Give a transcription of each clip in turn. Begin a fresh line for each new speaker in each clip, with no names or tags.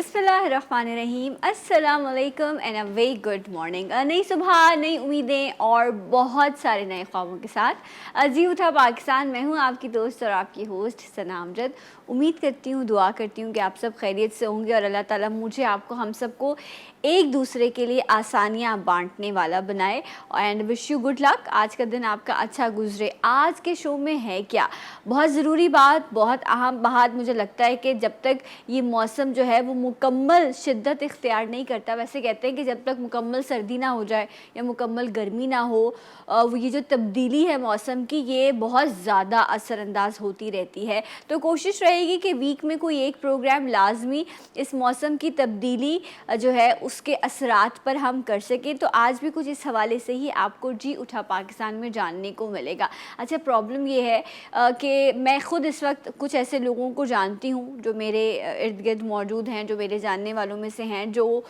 बिस्मिल्लाहिर्रहमानिर्रहीम, अस्सलाम वालेकुम and a very good morning. नई सुबह, नई उम्मीदें और बहुत सारे नए ख्वाबों के साथ जी उठा पाकिस्तान। मैं हूँ आपकी दोस्त और आपकी होस्ट सना अमजद। उम्मीद करती हूँ, दुआ करती हूँ कि आप सब खैरियत से होंगे और अल्लाह ताला मुझे, आपको, हम सबको एक दूसरे के लिए आसानियाँ बांटने वाला बनाए। And wish you good luck. आज का दिन आपका अच्छा गुजरे। आज के शो में है क्या, बहुत ज़रूरी बात, बहुत अहम बात। मुझे लगता है कि जब तक ये मौसम जो है वो मुकम्मल शिद्दत इख्तियार नहीं करता, वैसे कहते हैं कि जब तक मुकम्मल सर्दी ना हो जाए या मुकम्मल गर्मी ना हो, वो ये जो तब्दीली है मौसम की, ये बहुत ज़्यादा असरअंदाज होती रहती है। तो कोशिश रहेगी कि वीक में कोई एक प्रोग्राम लाजमी इस मौसम की तब्दीली जो है उसके असरात पर हम कर सकें। तो आज भी कुछ इस हवाले से ही आपको जी उठा पाकिस्तान में जानने को मिलेगा। अच्छा, प्रॉब्लम ये है कि मैं ख़ुद इस वक्त कुछ ऐसे लोगों को जानती हूँ जो मेरे इर्द गिर्द मौजूद हैं, जो मेरे जानने वालों में से हैं, जो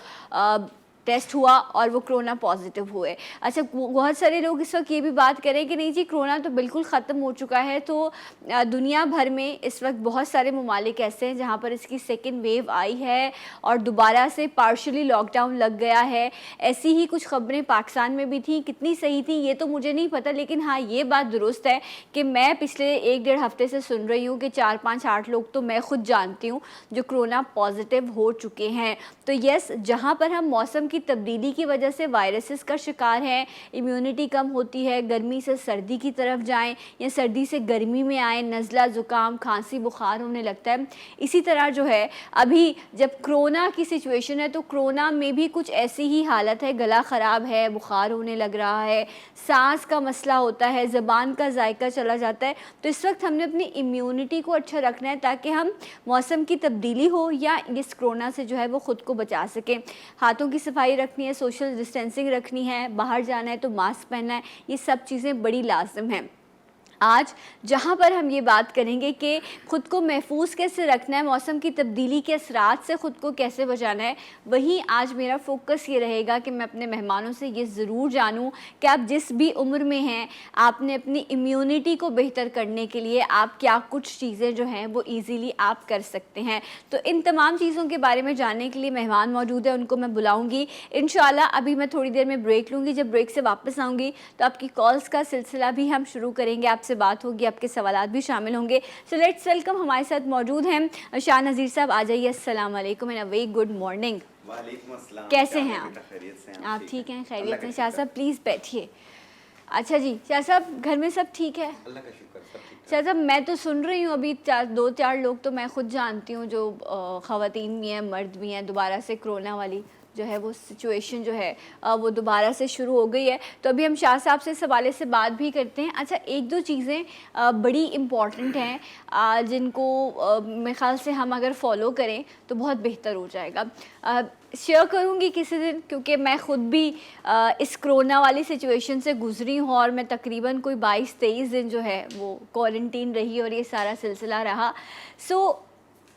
टेस्ट हुआ और वो कोरोना पॉजिटिव हुए। अच्छा, बहुत सारे लोग इस वक्त ये भी बात करें कि नहीं जी कोरोना तो बिल्कुल ख़त्म हो चुका है। तो दुनिया भर में इस वक्त बहुत सारे ममालिक ऐसे हैं जहाँ पर इसकी सेकेंड वेव आई है और दोबारा से पार्शली लॉकडाउन लग गया है। ऐसी ही कुछ ख़बरें पाकिस्तान में भी थी, कितनी सही थी ये तो मुझे नहीं पता, लेकिन हाँ ये बात दुरुस्त है कि मैं पिछले 1-1.5 हफ्ते से सुन रही हूँ कि 4-5-8 लोग तो मैं ख़ुद जानती हूँ जो कोरोना पॉजिटिव हो चुके हैं। तो यस, जहाँ पर हम मौसम की तब्दीली की वजह से वायरसेस का शिकार हैं, इम्यूनिटी कम होती है, गर्मी से सर्दी की तरफ जाएं या सर्दी से गर्मी में आए, नज़ला ज़ुकाम खांसी बुखार होने लगता है। इसी तरह जो है अभी जब कोरोना की सिचुएशन है तो कोरोना में भी कुछ ऐसी ही हालत है, गला ख़राब है, बुखार होने लग रहा है, सांस का मसला होता है, ज़बान का जायका चला जाता है। तो इस वक्त हमने अपनी इम्यूनिटी को अच्छा रखना है ताकि हम मौसम की तब्दीली हो या इस कोरोना से जो है वो ख़ुद को बचा सकें। हाथों की सफाई रखनी है, सोशल डिस्टेंसिंग रखनी है, बाहर जाना है तो मास्क पहनना है, ये सब चीज़ें बड़ी लाज़िम हैं। आज जहाँ पर हम ये बात करेंगे कि ख़ुद को महफूज कैसे रखना है, मौसम की तब्दीली के असरात से ख़ुद को कैसे बचाना है, वहीं आज मेरा फ़ोकस ये रहेगा कि मैं अपने मेहमानों से ये ज़रूर जानूँ कि आप जिस भी उम्र में हैं, आपने अपनी इम्यूनिटी को बेहतर करने के लिए आप क्या कुछ चीज़ें जो हैं वो ईज़िली आप कर सकते हैं। तो इन तमाम चीज़ों के बारे में जानने के लिए मेहमान मौजूद है, उनको मैं बुलाऊँगी इंशाल्लाह। अभी मैं थोड़ी देर में ब्रेक लूँगी, जब ब्रेक से वापस आऊँगी तो आपकी कॉल्स का सिलसिला भी हम शुरू करेंगे, आपसे बात होगी, आपके सवालात भी शामिल होंगे। सो लेट्स वेलकम, हमारे साथ मौजूद हैं शाह नज़ीर साहब। आ जाइए। अस्सलाम वालेकुम and a very good morning.
वालेकुम अस्सलाम।
कैसे हैं आप? आप ठीक हैं? खैरियत हैं? शाह साहब प्लीज़ बैठिए। अच्छा जी, शाह साहब घर में सब ठीक है?
अल्लाह का शुक्र, सब ठीक।
शाह साहब मैं तो सुन रही हूँ अभी 2-4 लोग तो मैं खुद जानती हूँ जो ख़वातीन भी हैं, मर्द भी हैं, दोबारा से कोरोना वाली जो है वो सिचुएशन जो है वो दोबारा से शुरू हो गई है। तो अभी हम शाह साहब से इस हवाले से बात भी करते हैं। अच्छा, 1-2 चीज़ें बड़ी इम्पॉर्टेंट हैं जिनको मेरे ख़्याल से हम अगर फॉलो करें तो बहुत बेहतर हो जाएगा। शेयर करूँगी किसी दिन, क्योंकि मैं ख़ुद भी इस कोरोना वाली सिचुएशन से गुज़री हूँ और मैं तकरीबन कोई 22-23 दिन जो है वो क्वारंटीन रही और ये सारा सिलसिला रहा। सो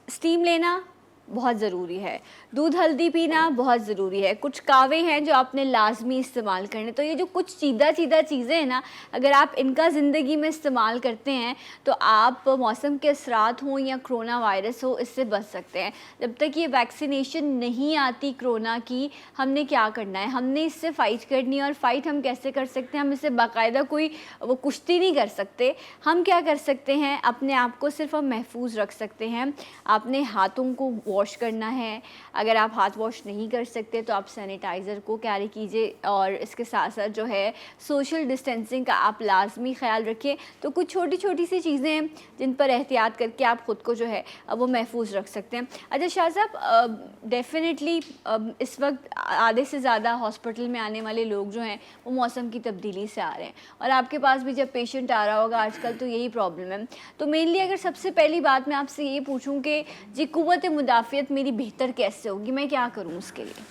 स्टीम लेना बहुत ज़रूरी है, दूध हल्दी पीना बहुत ज़रूरी है, कुछ कावे हैं जो आपने लाजमी इस्तेमाल करने। तो ये जो कुछ सीधा चीज़ें हैं ना, अगर आप इनका ज़िंदगी में इस्तेमाल करते हैं तो आप मौसम के असरात हों या कोरोना वायरस हो, इससे बच सकते हैं। जब तक ये वैक्सीनेशन नहीं आती कोरोना की, हमने क्या करना है, हमने इससे फ़ाइट करनी है। और फ़ाइट हम कैसे कर सकते हैं, हम इससे बाकायदा कोई वो कुश्ती नहीं कर सकते। हम क्या कर सकते हैं, अपने आप को सिर्फ हम महफूज रख सकते हैं। आपने हाथों को वॉश करना है, अगर आप हाथ वॉश नहीं कर सकते तो आप सैनिटाइज़र को कैरी कीजिए और इसके साथ साथ जो है सोशल डिस्टेंसिंग का आप लाजमी ख्याल रखिए। तो कुछ छोटी छोटी सी चीज़ें हैं जिन पर एहतियात करके आप ख़ुद को जो है वो महफूज रख सकते हैं। अच्छा शाह साहब, डेफिनेटली इस वक्त आधे से ज़्यादा हॉस्पिटल में आने वाले लोग जो हैं वो मौसम की तब्दीली से आ रहे हैं और आपके पास भी जब पेशेंट आ रहा होगा आजकल तो यही प्रॉब्लम है। तो मेनली अगर सबसे पहली बात मैं आपसे ये पूछूँ कि जी कुव्वत मुदाफ़ियत मेरी बेहतर कैसे होगी, मैं क्या करूँ उसके लिए?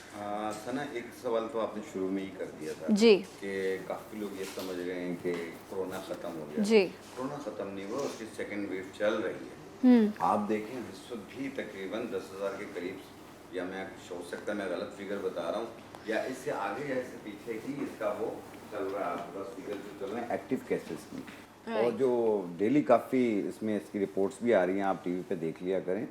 सना, एक सवाल तो आपने शुरू में ही कर दिया था
जी
कि काफ़ी लोग ये समझ गए हैं कि कोरोना ख़त्म हो गया।
जी,
कोरोना ख़त्म नहीं हुआ, उसकी सेकेंड वेव चल रही है। आप देखें इस वक्त भी तकरीबन 10,000 के करीब, या मैं हो सकता है मैं गलत फिगर बता रहा हूँ या इससे आगे या इससे पीछे ही इसका वो चल रहा है। आपके पास फिगर जो चल रहे हैं एक्टिव केसेस में और जो डेली काफ़ी इसमें इसकी रिपोर्ट्स भी आ रही हैं, आप टीवी पे देख लिया करें।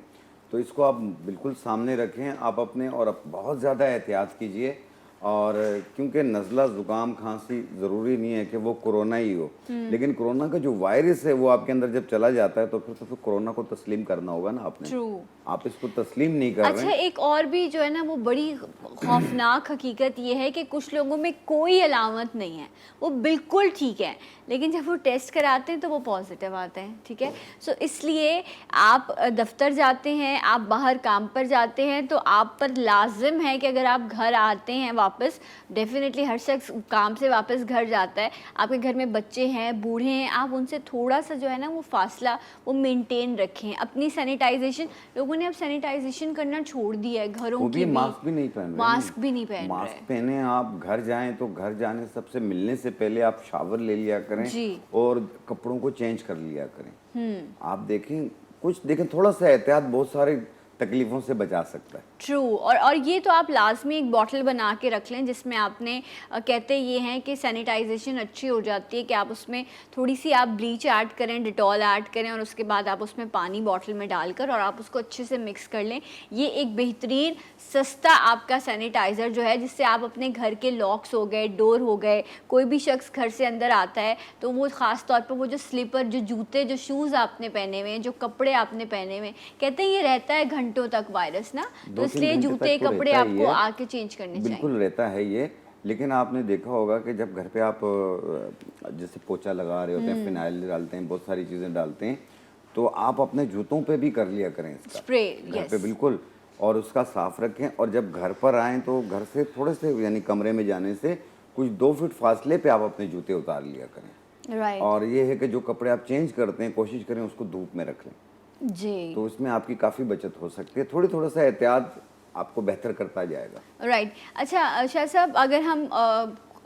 तो इसको आप बिल्कुल सामने रखें आप अपने, और आप बहुत ज़्यादा एहतियात कीजिए। और क्योंकि नज़ला ज़ुकाम खांसी ज़रूरी नहीं है कि वो कोरोना ही हो, लेकिन कोरोना का जो वायरस है वो आपके अंदर जब चला जाता है तो फिर कोरोना को तस्लीम करना होगा ना आपने।
ट्रू।
आप इसको तस्लीम नहीं कर रहे
अच्छा,
हैं।
एक और भी जो है ना वो बड़ी खौफनाक हकीकत ये है कि कुछ लोगों में कोई अलामत नहीं है, वो बिल्कुल ठीक है, लेकिन जब वो टेस्ट कराते हैं तो वो पॉजिटिव आते हैं, ठीक है। सो इसलिए आप दफ्तर जाते हैं, आप बाहर काम पर जाते हैं, तो आप पर लाजिम है कि अगर आप घर आते हैं वापस, डेफिनेटली हर शख्स काम से वापस घर जाता है, आपके घर में बच्चे हैं, बूढ़े हैं, आप उनसे थोड़ा सा जो है ना वो फासला वो मेंटेन रखें। अपनी सैनिटाइजेशन, लोगों ने अब सैनिटाइजेशन करना छोड़ दिया है, घरों
वो
की
भी मास्क भी नहीं पहन रहे।
मास्क भी नहीं पहन रहे।
मास्क पहने आप घर जाएं तो घर जाने सबसे मिलने से पहले आप शावर ले लिया करें
जी।
और कपड़ों को चेंज कर लिया करें। आप देखें, कुछ देखें, थोड़ा सा एहतियात बहुत सारे तकलीफों से बचा सकता है।
ट्रू। और ये तो आप लाजमी एक बॉटल बना के रख लें जिसमें आपने कहते ये हैं कि सैनिटाइजेशन अच्छी हो जाती है कि आप उसमें थोड़ी सी आप ब्लीच ऐड करें, डिटॉल ऐड करें, और उसके बाद आप उसमें पानी बॉटल में डालकर और आप उसको अच्छे से मिक्स कर लें। ये एक बेहतरीन सस्ता आपका सैनिटाइज़र जो है, जिससे आप अपने घर के लॉक्स हो गए, डोर हो गए, कोई भी शख्स घर से अंदर आता है तो वो ख़ास तौर पर वो जो स्लीपर, जो जूते, जो शूज़ आपने पहने हुए हैं, जो कपड़े आपने पहने हुए हैं, कहते हैं ये रहता है घंटों तक वायरस ना, तो इसलिए जूते कपड़े आपको आके चेंज करने चाहिए।
बिल्कुल रहता है ये। लेकिन आपने देखा होगा कि जब घर पे आप जैसे पोछा लगा रहे होते हैं, फिनाइल डालते हैं, बहुत सारी चीज़ें डालते हैं, तो आप अपने जूतों पे भी कर लिया करें इसका
स्प्रे,
घर पे बिल्कुल, और उसका साफ रखें। और जब घर पर आएँ तो घर से थोड़े से यानी कमरे में जाने से कुछ 2 फीट फासले पे आप अपने जूते उतार लिया करें।
राइट।
और ये है कि जो कपड़े आप चेंज करते हैं कोशिश करें उसको धूप में रख लें,
जी।
तो इसमें आपकी काफ़ी बचत हो सकती है। थोड़ा सा एहतियात आपको बेहतर करता जाएगा।
राइट। अच्छा शाह साहब, अगर हम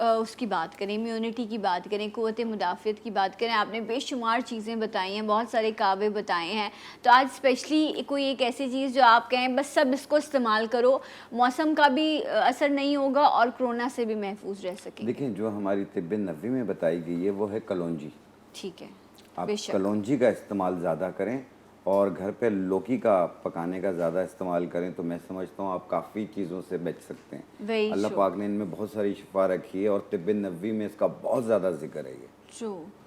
उसकी बात करें, इम्यूनिटी की बात करें, क़ुव्वत मुदाफ़ियत की बात करें, आपने बेशुमार चीज़ें बताई हैं, बहुत सारे कावे बताए हैं, तो आज स्पेशली कोई एक ऐसी चीज़ जो आप कहें बस सब इसको इस्तेमाल करो, मौसम का भी असर नहीं होगा और कोरोना से भी महफूज रह सकें।
देखिए, जो हमारी तिब्बे नबवी में बताई गई है वो है कलौंजी।
ठीक है,
आप कलौंजी का इस्तेमाल ज़्यादा करें और घर पे लौकी का पकाने का ज़्यादा इस्तेमाल करें, तो मैं समझता हूँ आप काफ़ी चीज़ों से बच सकते हैं। अल्लाह पाक ने इनमें बहुत सारी शिफा रखी है और तिब्बे नबवी में इसका बहुत ज़्यादा जिक्र है। ये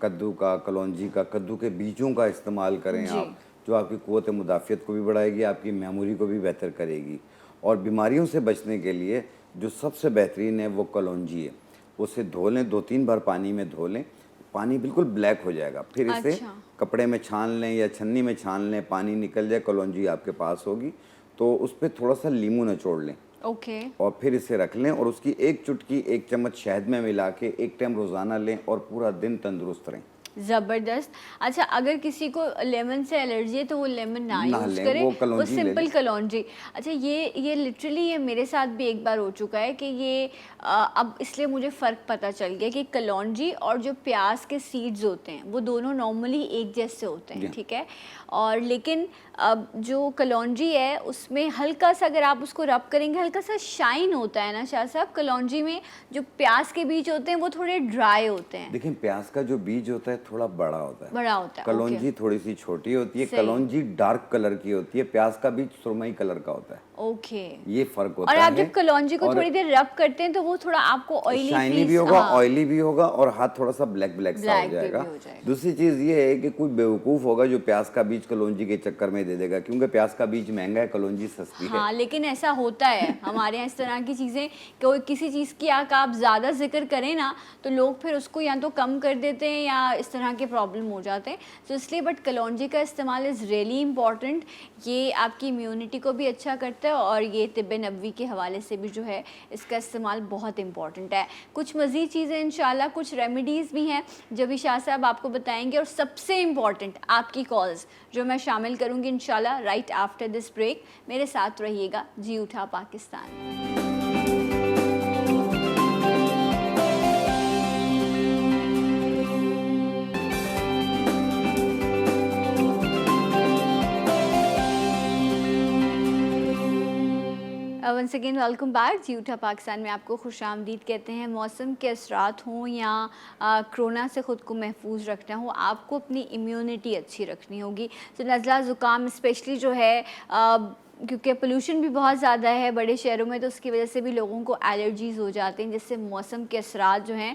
कद्दू का, कलौंजी का, कद्दू के बीजों का इस्तेमाल करें आप, जो आपकी क़ुव्वत मुदाफ़ियत को भी बढ़ाएगी, आपकी मेमोरी को भी बेहतर करेगी। और बीमारियों से बचने के लिए जो सबसे बेहतरीन है वो कलौंजी है। उसे धो लें, 2-3 बार पानी में धो लें, पानी बिल्कुल ब्लैक हो जाएगा, फिर इसे कपड़े में छान लें या छन्नी में छान लें, पानी निकल जाए, कलौंजी आपके पास होगी, तो उस पर थोड़ा सा नींबू निचोड़ लें। और फिर इसे रख लें और उसकी 1 चुटकी 1 चम्मच शहद में मिला के 1 टाइम रोज़ाना लें और पूरा दिन तंदुरुस्त रहें।
ज़बरदस्त। अच्छा, अगर किसी को लेमन से एलर्जी है तो वो लेमन ना यूज़ करे, वो सिंपल कलौंजी। अच्छा, ये लिटरली ये मेरे साथ भी एक बार हो चुका है कि ये अब इसलिए मुझे फ़र्क पता चल गया कि कलौंजी और जो प्याज के सीड्स होते हैं वो दोनों नॉर्मली एक जैसे होते हैं, ठीक है, और लेकिन अब जो कलौंजी है उसमें हल्का सा अगर आप उसको रब करेंगे हल्का सा शाइन होता है ना शाह साहब। कलौंजी में जो प्याज के बीज होते हैं वो थोड़े ड्राई होते हैं।
देखिए, प्याज का जो बीज होता है थोड़ा बड़ा होता है,
है।
कलौंजी थोड़ी सी छोटी होती है, कलौंजी डार्क कलर की होती है, प्याज का बीज सुरमई कलर का होता है। ये फर्क होता है।
और आप जब कलौंजी को थोड़ी देर रब करते हैं तो वो थोड़ा आपको ऑयली
शाइनी भी होगा, ऑयली भी होगा और हाथ थोड़ा सा ब्लैक सा हो जाएगा। दूसरी चीज ये है कि कोई बेवकूफ होगा जो प्याज का बीज कलौंजी के चक्कर में दे देगा, क्योंकि प्याज का बीज महंगा है, कलौंजी सस्ती है।
हाँ, लेकिन ऐसा होता है हमारे यहाँ इस तरह की चीजें, कोई किसी चीज की आप ज्यादा जिक्र करें ना तो लोग फिर उसको या तो कम कर देते हैं या इस तरह के प्रॉब्लम हो जाते हैं। तो इसलिए बट कलौंजी का इस्तेमाल इज़ रियली इम्पॉर्टेंट। ये आपकी इम्यूनिटी को भी अच्छा करता है और ये तिब्बे नबवी के हवाले से भी जो है इसका इस्तेमाल बहुत इंपॉर्टेंट है। कुछ मज़ीद चीज़ें इंशाल्लाह, कुछ रेमेडीज़ भी हैं जो भी शाह साहब आपको बताएंगे, और सबसे इम्पॉर्टेंट आपकी कॉल्स जो मैं शामिल करूँगी इंशाल्लाह राइट आफ्टर दिस ब्रेक। मेरे साथ रहिएगा। Jee Utha Pakistan. Once again welcome back. Jee Utha Pakistan में आपको खुशामदीद कहते हैं। मौसम के असरात हों या कोरोना से ख़ुद को महफूज रखना हो, आपको अपनी इम्यूनिटी अच्छी रखनी होगी। तो नज़ला ज़ुकाम स्पेशली जो है क्योंकि पोल्यूशन भी बहुत ज़्यादा है बड़े शहरों में, तो उसकी वजह से भी लोगों को एलर्जीज़ हो जाते हैं, जिससे मौसम के असरात जो हैं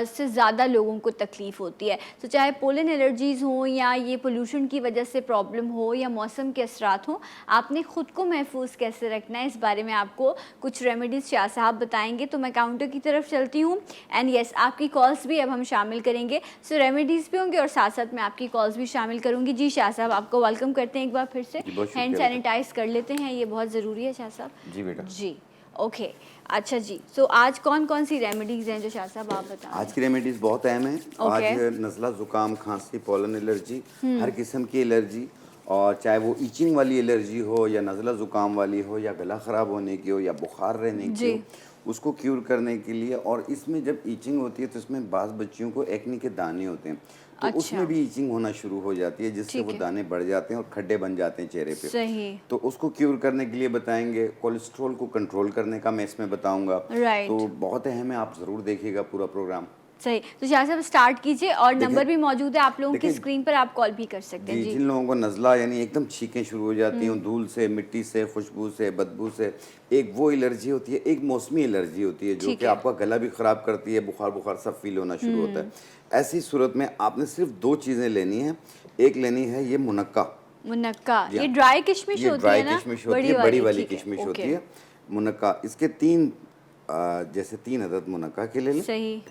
इससे ज़्यादा लोगों को तकलीफ़ होती है। तो चाहे पोलन एलर्जीज़ हों या ये पोल्यूशन की वजह से प्रॉब्लम हो या मौसम के असरात हों, आपने ख़ुद को महफूज कैसे रखना है, इस बारे में आपको कुछ रेमेडीज़ शाह साहब बताएंगे। तो मैं काउंटर की तरफ चलती हूँ एंड येस, आपकी कॉल्स भी अब हम शामिल करेंगे। सो रेमेडीज़ भी होंगे और साथ साथ मैं आपकी कॉल्स भी शामिल करूँगी। जी शाह साहब, आपको वेलकम करते हैं एक बार फिर से। हैंड सैनिटाइज कर लेते हैं, ये बहुत ज़रूरी है शाह साहब।
जी बेटा।
जी ओके, अच्छा जी। सो आज कौन कौन सी रेमेडीज़ हैं जो शाह साहब आप बताएं?
आज की रेमेडीज़ बहुत अहम है। आज नज़ला ज़ुकाम, खांसी, पोलन एलर्जी, हर किस्म की एलर्जी, और चाहे वो ईचिंग वाली एलर्जी हो या नज़ला ज़ुकाम वाली हो या गला ख़राब होने की हो या बुखार रहने की हो, उसको क्यूर करने के लिए। और इसमें जब ईचिंग होती है तो इसमें बाज़ बच्चियों को एक्ने के दाने होते हैं, तो उसमें भी ईचिंग होना शुरू हो जाती है, जिससे वो दाने बढ़ जाते हैं और खड्डे बन जाते हैं चेहरे पे।
सही।
तो उसको क्यूर करने के लिए बताएंगे। कोलेस्ट्रॉल को कंट्रोल करने का मैं इसमें बताऊंगा। तो बहुत अहम है, आप ज़रूर देखिएगा पूरा प्रोग्राम।
सही। तो शाह साहब स्टार्ट कीजिए, और नंबर भी मौजूद है आप लोगों की स्क्रीन पर, आप कॉल भी कर सकते हैं। जी,
जिन लोगों को नज़ला यानी एकदम छींकें शुरू हो जाती हैं धूल से, मिट्टी से, खुशबू से, बदबू से, एक वो एलर्जी होती है। एक मौसमी एलर्जी होती है जो कि आपका गला भी ख़राब करती है, बुखार बुखार सब फील होना शुरू होता है। ऐसी सूरत में आपने सिर्फ 2 चीज़ें लेनी है। एक लेनी है ये मुनक्का।
ये ड्राई किशमिश होती है ना?
ड्राई किशमिश होती है, बड़ी वाली किशमिश होती है मुनक्का। इसके 3 जैसे 3 अदद मुनक्का के ले लें।
सही।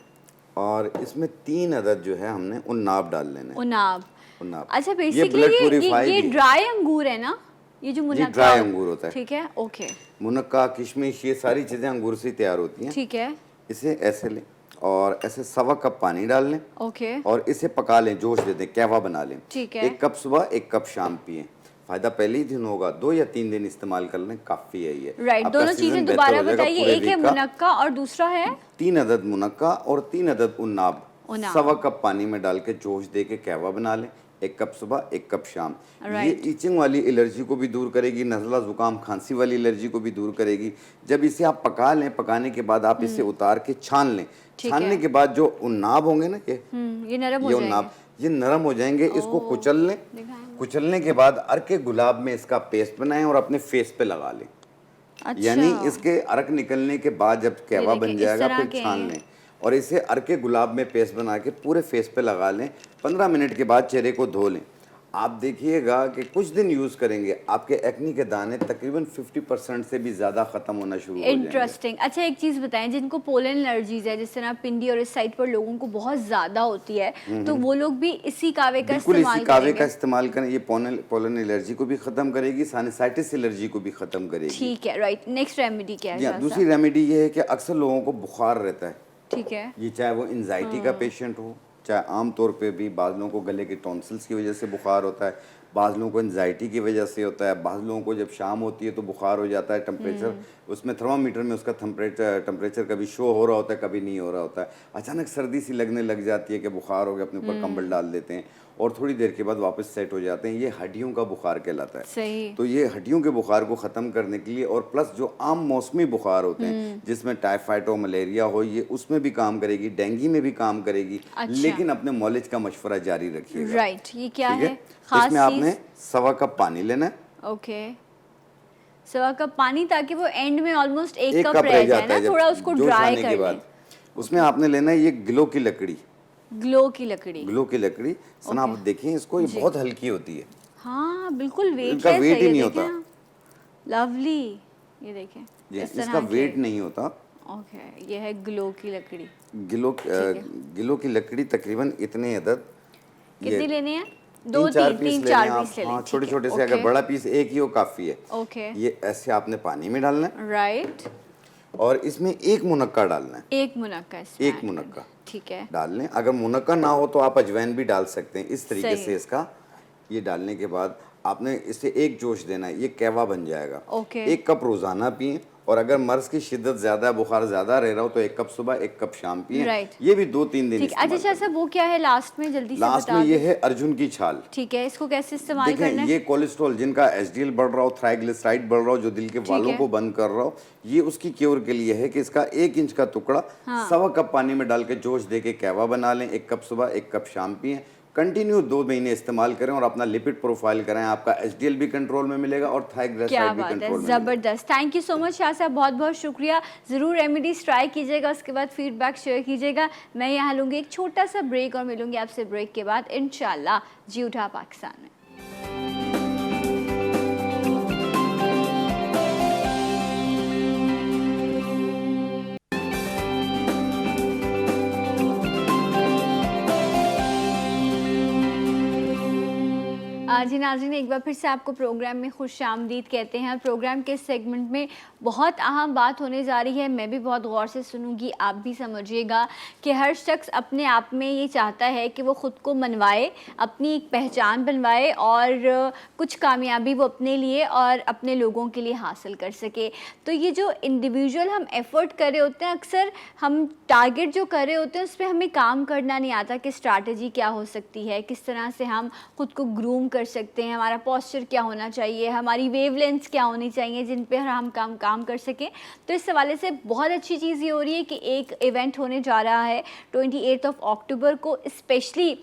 और इसमें 3 अदद जो है हमने उन्नाब डाल लेने हैं।
उन्नाब। अच्छा,
ये
बेसिकली ये ड्राई अंगूर है ना? ये जो मुनक्का
ड्राई अंगूर होता है।
ठीक है, ओके।
मुनक्का, किशमिश, ये सारी चीज़ें अंगूर से तैयार होती हैं।
ठीक है।
इसे ऐसे लें और ऐसे 1.25 कप पानी डाल लें।
ओके।
और इसे पका लें, जोश दे दें, कहवा बना लें।
ठीक है।
1 कप सुबह, 1 कप शाम पिएं। फ़ायदा पहले ही दिन होगा, 2 या 3 दिन इस्तेमाल कर लें, काफ़ी है ये।
राइट, दोनों चीज़ें दोबारा बताइए। एक है मुनक्का और दूसरा है
3 अदद मुनक्का और 3 अदद उन्नाब 1.25 कप पानी में डाल के जोश दे के कहवा बना लें। 1 कप सुबह, 1 कप शाम। ये ईचिंग वाली एलर्जी को भी दूर करेगी, नज़ला ज़ुकाम खांसी वाली एलर्जी को भी दूर करेगी। जब इसे आप पका लें, पकाने के बाद आप इसे उतार के छान लें। छानने के बाद जो उन्नाब होंगे ना, ये नरम हो जाएंगे। ये नरम हो जाएंगे। इसको कुचल लें। कुचलने के बाद अर्क गुलाब में इसका पेस्ट बनाएं और अपने फेस पे लगा लें। अच्छा। यानी इसके अर्क निकलने के बाद जब कहवा बन जाएगा, फिर छान लें और इसे अर्के गुलाब में पेस्ट बना के पूरे फेस पे लगा लें। 15 मिनट के बाद चेहरे को धो लें। आप देखिएगा कि कुछ दिन यूज़ करेंगे, आपके एक्नी के दाने तकरीबन 50% से भी ज़्यादा ख़त्म होना शुरू हो जाएंगे।
इंटरेस्टिंग। अच्छा, एक चीज़ बताएं, जिनको पोलन एलर्जीज है, जिस तरह पिंडी और इस साइड पर लोगों को बहुत ज़्यादा होती है, तो वो लोग भी इसी कावे का
इस्तेमाल करें। ये पोलन एलर्जी को भी ख़त्म करेगी, साइनसाइटिस एलर्जी को भी ख़त्म करेगी।
ठीक है, राइट। नेक्स्ट रेमेडी क्या है?
दूसरी रेमेडी ये है कि अक्सर लोगों को बुखार रहता है।
ठीक है।
ये चाहे वो एंजाइटी का पेशेंट हो, चाहे आम तौर पे भी बाज़ लोगों को गले के टॉन्सिल्स की वजह से बुखार होता है, बाज़ लोगों को एंजाइटी की वजह से होता है, बाज़ लोगों को जब शाम होती है तो बुखार हो जाता है। टेम्परेचर उसमें थर्मामीटर में उसका टेम्परेचर कभी शो हो रहा होता है, कभी नहीं हो रहा होता है। अचानक सर्दी सी लगने लग जाती है कि बुखार हो गया, अपने ऊपर कंबल डाल देते हैं और थोड़ी देर के बाद वापस सेट हो जाते हैं। ये हड्डियों का बुखार कहलाता है।
सही।
तो ये हड्डियों के बुखार को ख़त्म करने के लिए, और प्लस जो आम मौसमी बुखार होते हैं जिसमें टाइफाइड हो, मलेरिया हो, ये उसमें भी काम करेगी, डेंगू में भी काम करेगी। अच्छा। लेकिन अपने नॉलेज का मशवरा जारी रखिएगा।
राइट। ये क्या है?
इसमें आपने 1.25 कप पानी लेना है।
ओके, 1.25 कप पानी, ताकि वो एंड में ऑलमोस्ट 1 कप रह जाए ना, थोड़ा उसको ड्राई कर लें।
उसमें आपने लेना है ये गिलो की लकड़ी।
ग्लो की लकड़ी
सना, आप देखें इसको, ये बहुत हल्की होती है।
हाँ बिल्कुल,
इनका वेट ही नहीं होता।
लवली, ये देखें,
इसका वेट नहीं होता।
ओके, ये है ग्लो की लकड़ी।
गिलो की लकड़ी तकरीबन इतने अदद।
कितनी लेनी है?
2-4 पीस ले लें। हाँ, छोटे छोटे से। अगर बड़ा पीस एक ही हो काफ़ी है।
ओके।
ये ऐसे आपने पानी में डालना है।
राइट।
और इसमें 1 मुनक्का डालना है।
1 मुनक्का ठीक है,
डाल लें। अगर मुनक्का ना हो तो आप अजवाइन भी डाल सकते हैं। इस तरीके से इसका ये डालने के बाद आपने इसे एक जोश देना है, ये कहवा बन जाएगा। 1 कप रोज़ाना पिएं और अगर मर्ज की शिद्दत ज्यादा, बुखार ज्यादा रह रहा हो तो 1 कप सुबह 1 कप शाम पिए।
Right.
ये भी 2-3 दिन
ठीक। अच्छा
इस्तेमाल
अच्छा, वो क्या है लास्ट में जल्दी से
लास्ट
बता
में ये
दें।
है अर्जुन की छाल।
ठीक है, इसको कैसे इस्तेमाल करना
देखें,
है?
ये कोलेस्ट्रॉल जिनका एचडीएल बढ़ रहा हो, ट्राइग्लिसराइड बढ़ रहा हो, जो दिल के वालों
है।
को बंद कर रहा हो, ये उसकी क्योर के लिए है कि इसका 1 इंच का टुकड़ा
हाँ।
1.25 कप पानी में डाल के जोश दे के कहवा बना लें। 1 कप सुबह 1 कप शाम पिए। कंटिन्यू 2 महीने इस्तेमाल करें और अपना लिपिड प्रोफाइल करें। आपका एचडीएल भी कंट्रोल में मिलेगा और
क्या
थाइग्लिसराइड भी
बात है,
कंट्रोल में मिलेगा।
ज़बरदस्त। Thank you so much Shah साहब, बहुत बहुत शुक्रिया। ज़रूर रेमेडीज ट्राई कीजिएगा, उसके बाद फीडबैक शेयर कीजिएगा। मैं यहाँ लूँगी एक छोटा सा ब्रेक और मिलूंगी आपसे ब्रेक के बाद इंशाल्लाह जी उठा पाकिस्तान में। जी नाज़रीन, एक बार फिर से आपको प्रोग्राम में खुशामदीद कहते हैं। प्रोग्राम के सेगमेंट में बहुत अहम बात होने जा रही है, मैं भी बहुत गौर से सुनूंगी, आप भी समझिएगा कि हर शख्स अपने आप में ये चाहता है कि वो ख़ुद को मनवाए, अपनी एक पहचान बनवाए और कुछ कामयाबी वो अपने लिए और अपने लोगों के लिए हासिल कर सके। तो ये जो इंडिविजुअल हम एफ़र्ट कर रहे होते हैं, अक्सर हम टारगेट जो कर रहे होते हैं उस पर हमें काम करना नहीं आता कि स्ट्रैटेजी क्या हो सकती है, किस तरह से हम ख़ुद को ग्रूम कर सकते हैं, हमारा पोस्चर क्या होना चाहिए, हमारी वेवलेंथ्स क्या होनी चाहिए जिन पे हम काम कर सकें। तो इस हवाले से बहुत अच्छी चीज़ ये हो रही है कि एक इवेंट होने जा रहा है 28 अक्टूबर को। स्पेशली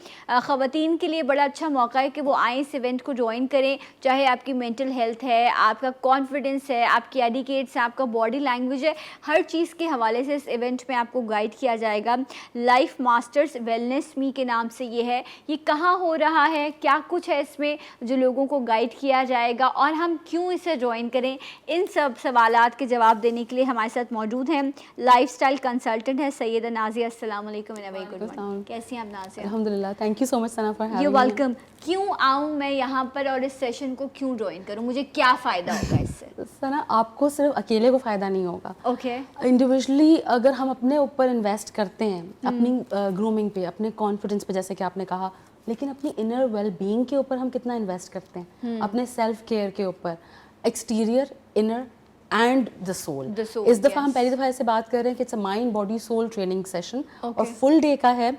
ख़वातीन के लिए बड़ा अच्छा मौका है कि वो आए, इस इवेंट को ज्वाइन करें। चाहे आपकी मेंटल हेल्थ है, आपका कॉन्फिडेंस है, आपकी एडिकेट्स है, आपका बॉडी लैंग्वेज है, हर चीज़ के हवाले से इस इवेंट में आपको गाइड किया जाएगा। लाइफ मास्टर्स वेलनेस मी के नाम से ये है। ये कहाँ हो रहा है, क्या कुछ है इसमें जो लोगों को गाइड किया जाएगा और हम क्यों इसे ज्वाइन करें, इन सब सवालात के जवाब देने के लिए हमारे साथ मौजूद हैं लाइफस्टाइल कंसल्टेंट है सैयदा नाज़िया। अस्सलाम वालेकुम एंड वेरी गुड मॉर्निंग। कैसी हैं आप नाज़िया?
अल्हम्दुलिल्लाह, thank you so much Sana for having
you welcome. क्यों आऊँ मैं यहाँ पर और इस सेशन को क्यों ज्वाइन करूँ, मुझे क्या फ़ायदा होगा इससे?
सना, आपको सिर्फ अकेले को फ़ायदा नहीं होगा।
ओके।
इंडिविजुअली अगर हम अपने ऊपर इन्वेस्ट करते हैं, अपनी ग्रूमिंग पे, अपने कॉन्फिडेंस पे, जैसे कि आपने कहा, लेकिन अपनी इनर वेल बीइंग के ऊपर हम कितना इन्वेस्ट करते हैं, अपने सेल्फ केयर के ऊपर, exterior, inner and the soul. इस दफ़ा हम पहली दफ़ा ऐसे बात कर रहे हैं कि it's a mind body soul training session और फुल डे का है।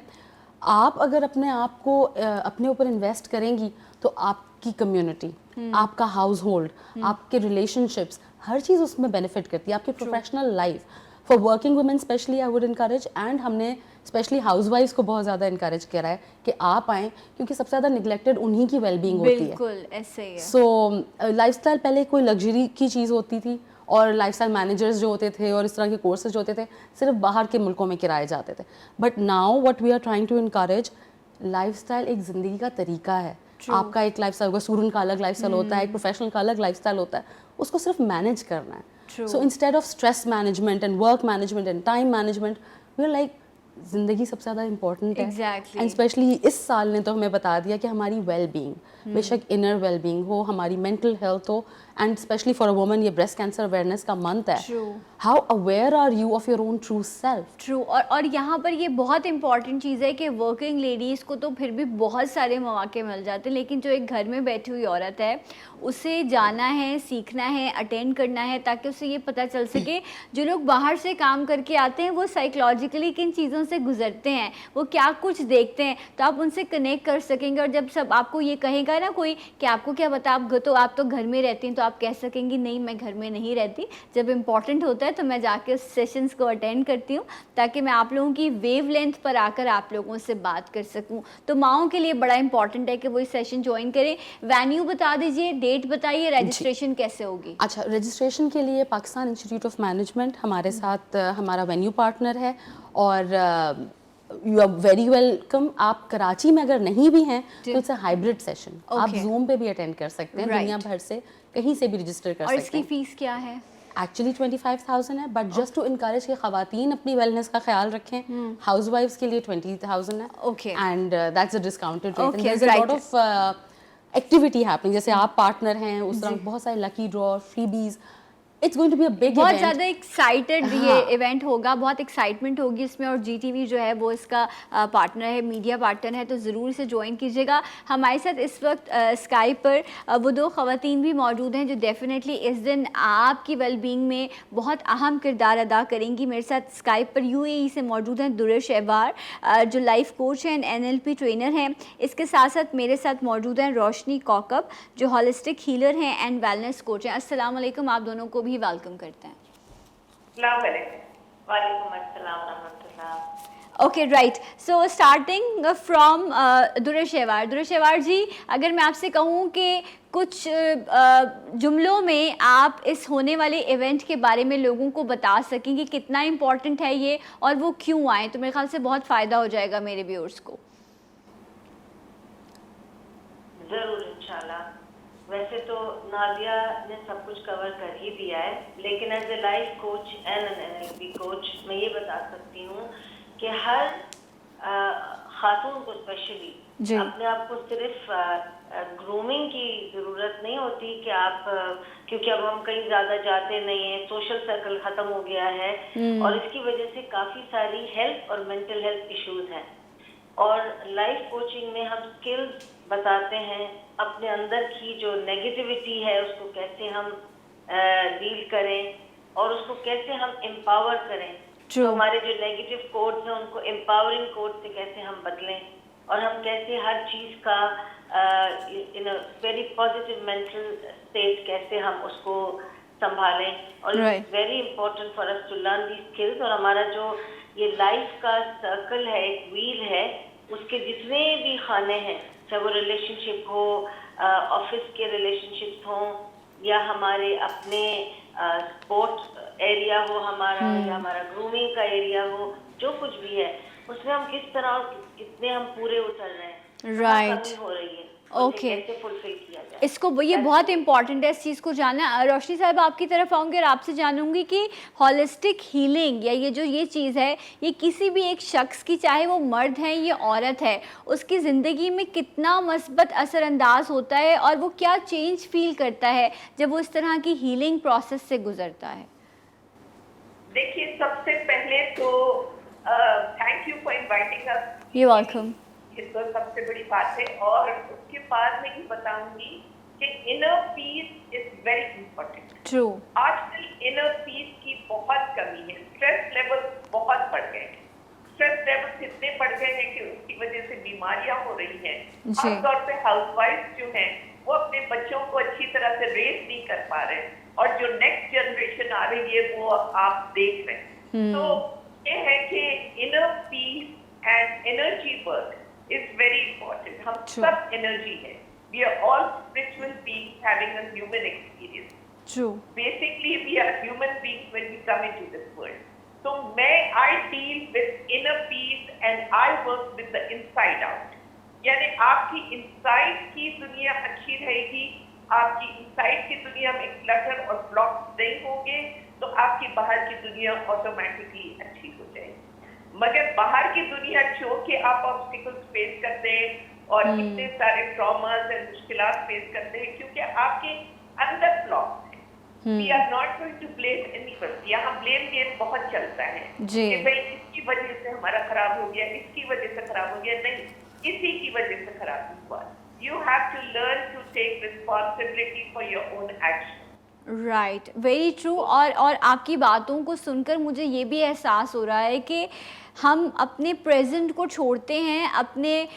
आप अगर अपने आप को अपने ऊपर इन्वेस्ट करेंगी तो आपकी कम्युनिटी, आपका हाउस होल्ड, आपके रिलेशनशिप्स, हर चीज़ उसमें बेनिफिट करती है। आपकी professional life, for working women specially I would encourage, and हमने स्पेशली हाउसवाइफ्स को बहुत ज़्यादा इनकरेज किया है कि आप आएँ, क्योंकि सबसे ज़्यादा निगलेक्टेड उन्हीं की वेलबींग होती है।
बिल्कुल ऐसे ही है।
सो लाइफस्टाइल पहले कोई लग्जरी की चीज़ होती थी और लाइफस्टाइल मैनेजर्स जो होते थे और इस तरह के कोर्सेज जो होते थे सिर्फ बाहर के मुल्कों में किराए जाते थे। But now what we are trying to encourage, lifestyle एक ज़िंदगी का तरीका है। आपका एक लाइफस्टाइल होगा, स्टूडेंट का अलग लाइफस्टाइल होता है, एक प्रोफेशनल का अलग लाइफस्टाइल होता है, उसको सिर्फ मैनेज करना है। So instead of stress management and work management and time management, we are like ज़िंदगी सबसे ज़्यादा इंपॉर्टेंट है। एंड स्पेशली इस साल ने तो हमें बता दिया कि हमारी वेल बीइंग, बेशक इनर वेल बीइंग हो, हमारी मेंटल हेल्थ हो, and specially for a woman ये ब्रेस्ट कैंसर अवेयरनेस का मंथ है। How aware are you of your own true self?
True. और यहाँ पर ये बहुत इंपॉर्टेंट चीज़ है कि वर्किंग लेडीज़ को तो फिर भी बहुत सारे मौके मिल जाते हैं, लेकिन जो एक घर में बैठी हुई औरत है उसे जाना है, सीखना है, अटेंड करना है, ताकि उसे ये पता चल सके जो लोग बाहर से काम करके आते हैं वो साइकोलॉजिकली किन चीज़ों से गुजरते हैं, वो क्या कुछ देखते हैं, तो आप उनसे कनेक्ट कर सकेंगे। और जब सब आपको ये कहेगा ना कोई कि आपको क्या पता, आप तो घर में रहती हैं, तो आप कह सकेंगी नहीं मैं घर में नहीं रहती, जब इम्पॉर्टेंट होता है तो मैं जाके उस सेशंस को अटेंड करती हूँ ताकि मैं आप लोगों की वेव लेंथ पर आकर आप लोगों से बात कर सकूँ। तो माओं के लिए बड़ा इंपॉर्टेंट है कि वो इस सेशन ज्वाइन करें। वेन्यू बता दीजिए, डेट बताइए, रजिस्ट्रेशन कैसे होगी?
अच्छा, रजिस्ट्रेशन के लिए पाकिस्तान इंस्टीट्यूट ऑफ मैनेजमेंट हमारे साथ हमारा वेन्यू पार्टनर है और यू आर वेरी वेलकम। आप कराची में अगर नहीं भी हैं तो इट्स अ हाइब्रिड सेशन, आप जूम पे भी अटेंड कर सकते हैं, दुनिया भर से कहीं से भी रजिस्टर कर सकते हैं।
और इसकी फीस क्या है?
एक्चुअली 25,000 है, बट जस्ट टू इनकरेज कि ख़वातीन अपनी वेलनेस का ख्याल रखें, हाउस वाइफ्स के लिए 20,000 है।
Okay.
And that's a discounted rate and there is a lot of activity happening. जैसे आप पार्टनर हैं, उस तरह बहुत सारे lucky draw, freebies, it's going to be a big
बहुत
इवेंट।
ज़्यादा एक्साइटेड ये
हाँ।
इवेंट होगा, बहुत एक्साइटमेंट होगी इसमें, और GTV जो है वो इसका पार्टनर है, मीडिया पार्टनर है, तो ज़रूर इसे ज्वाइन कीजिएगा। हमारे साथ इस वक्त स्काइप पर वो दो ख़वातीन भी मौजूद हैं जो डेफिनेटली इस दिन आपकी वेलबींग में बहुत अहम किरदार अदा करेंगी। मेरे साथ स्काइप पर UAE से मौजूद हैं दुर्र शहबार, जो लाइफ कोच हैं, NLP ट्रेनर हैं। इसके साथ साथ मेरे साथ मौजूद हैं रोशनी कौकब, जो हॉलिस्टिक हीलर हैं एंड वेलनेस कोच हैं। अस्सलाम वालेकुम, आप दोनों को भी वेलकम करते हैं।
वालेकुम अस्सलाम रहमतुल्लाह।
Okay right, so starting from Durr ji, अगर मैं आपसे कहूँ कि कुछ जुमलों में आप इस होने वाले इवेंट के बारे में लोगों को बता सकें कि कितना इम्पोर्टेंट है ये और वो क्यों आए, तो मेरे ख्याल से बहुत फ़ायदा हो जाएगा मेरे व्यूअर्स को।
जरूर इंशाल्लाह। वैसे तो नादिया ने सब कुछ कवर कर ही दिया है, लेकिन as a life coach and an NLP coach मैं ये बता सकती हूँ कि हर खातून को स्पेशली अपने आप को सिर्फ ग्रूमिंग की ज़रूरत नहीं होती कि आप क्योंकि अब हम कहीं ज़्यादा जाते नहीं हैं, सोशल सर्कल ख़त्म हो गया है और इसकी वजह से काफ़ी सारी हेल्थ और मेंटल हेल्थ इश्यूज हैं। और लाइफ कोचिंग में हम स्किल्स बताते हैं, अपने अंदर की जो नेगेटिविटी है उसको कैसे हम डील करें और उसको कैसे हम एम्पावर करें। तो हमारे जो नेगेटिव कोड्स हैं उनको एम्पावरिंग कोड से कैसे हम बदलें और हम कैसे हर चीज़ का in a very positive mental state कैसे हम उसको संभालें। और it's very important for us to learn the skills. और हमारा जो ये लाइफ का सर्कल है, एक व्हील है, उसके जितने भी खाने हैं, चाहे वो रिलेशनशिप हो, ऑफिस के रिलेशनशिप्स हों या हमारे अपने स्पोर्ट एरिया हो हमारा या हमारा ग्रूमिंग का एरिया हो, जो कुछ भी है उसमें हम किस तरह कितने हम पूरे उतर रहे हैं,
राइट,
कमी हो रही है,
ओके,
कैसे फुलफिल किया जाए
इसको ये बहुत इंपॉर्टेंट है इस चीज़ को जानना। रोशनी साहब आपकी तरफ आऊँगी और आपसे जानूंगी कि हॉलिस्टिक हीलिंग या ये चीज़ है, ये किसी भी एक शख्स की, चाहे वो मर्द है या औरत है, उसकी ज़िंदगी में कितना मस्बत असरअंदाज होता है और वो क्या चेंज फील करता है जब वो इस तरह की हीलिंग प्रोसेस से गुजरता है।
देखिए, सबसे पहले तो thank you for inviting us.
You welcome.
ये तो सबसे बड़ी बात है। और उसके बाद मैं ये बताऊंगी कि inner peace is very important.
True.
आजकल इनर पीस की बहुत कमी है, स्ट्रेस लेवल बहुत बढ़ गए हैं। स्ट्रेस लेवल इतने बढ़ गए हैं कि उसकी वजह से बीमारियां हो रही हैं। आमतौर पे हाउसवाइफ जो हैं वो अपने बच्चों को अच्छी तरह से रेज नहीं कर पा रहे, और जो नेक्स्ट जनरेशन आ रही है वो आप देख रहे हैं। तो ये है कि inner peace and energy work is very important. हम सब एनर्जी है. We are all spiritual beings having a human experience.
True.
Basically, we are human beings when we come into this world. So, I deal with inner peace and I work with the inside out. यानी आपकी inside की दुनिया अच्छी रहेगी, आपकी inside की दुनिया में क्लटर और ब्लॉक्स नहीं होंगे, तो आपकी बाहर की दुनिया ऑटोमेटिकली अच्छी हो जाएगी। मगर बाहर की दुनिया क्योंकि आप ऑब्स्टिकल्स फेस करते हैं और इतने सारे ट्रॉमास और मुश्किलात फेस करते हैं क्योंकि आपके अंदर फ्लॉस हैं। We are not going to blame anybody. यहाँ ब्लेम गेम बहुत चलता है कि भाई इसकी वजह से हमारा खराब हो गया, इसकी वजह से खराब हो गया। नहीं, इसी की वजह से खराब हुआ। You have to learn to take responsibility for your own action.
Right, very true. और आपकी बातों को सुनकर मुझे ये भी एहसास हो रहा है कि हम अपने प्रेजेंट को छोड़ते हैं, अपने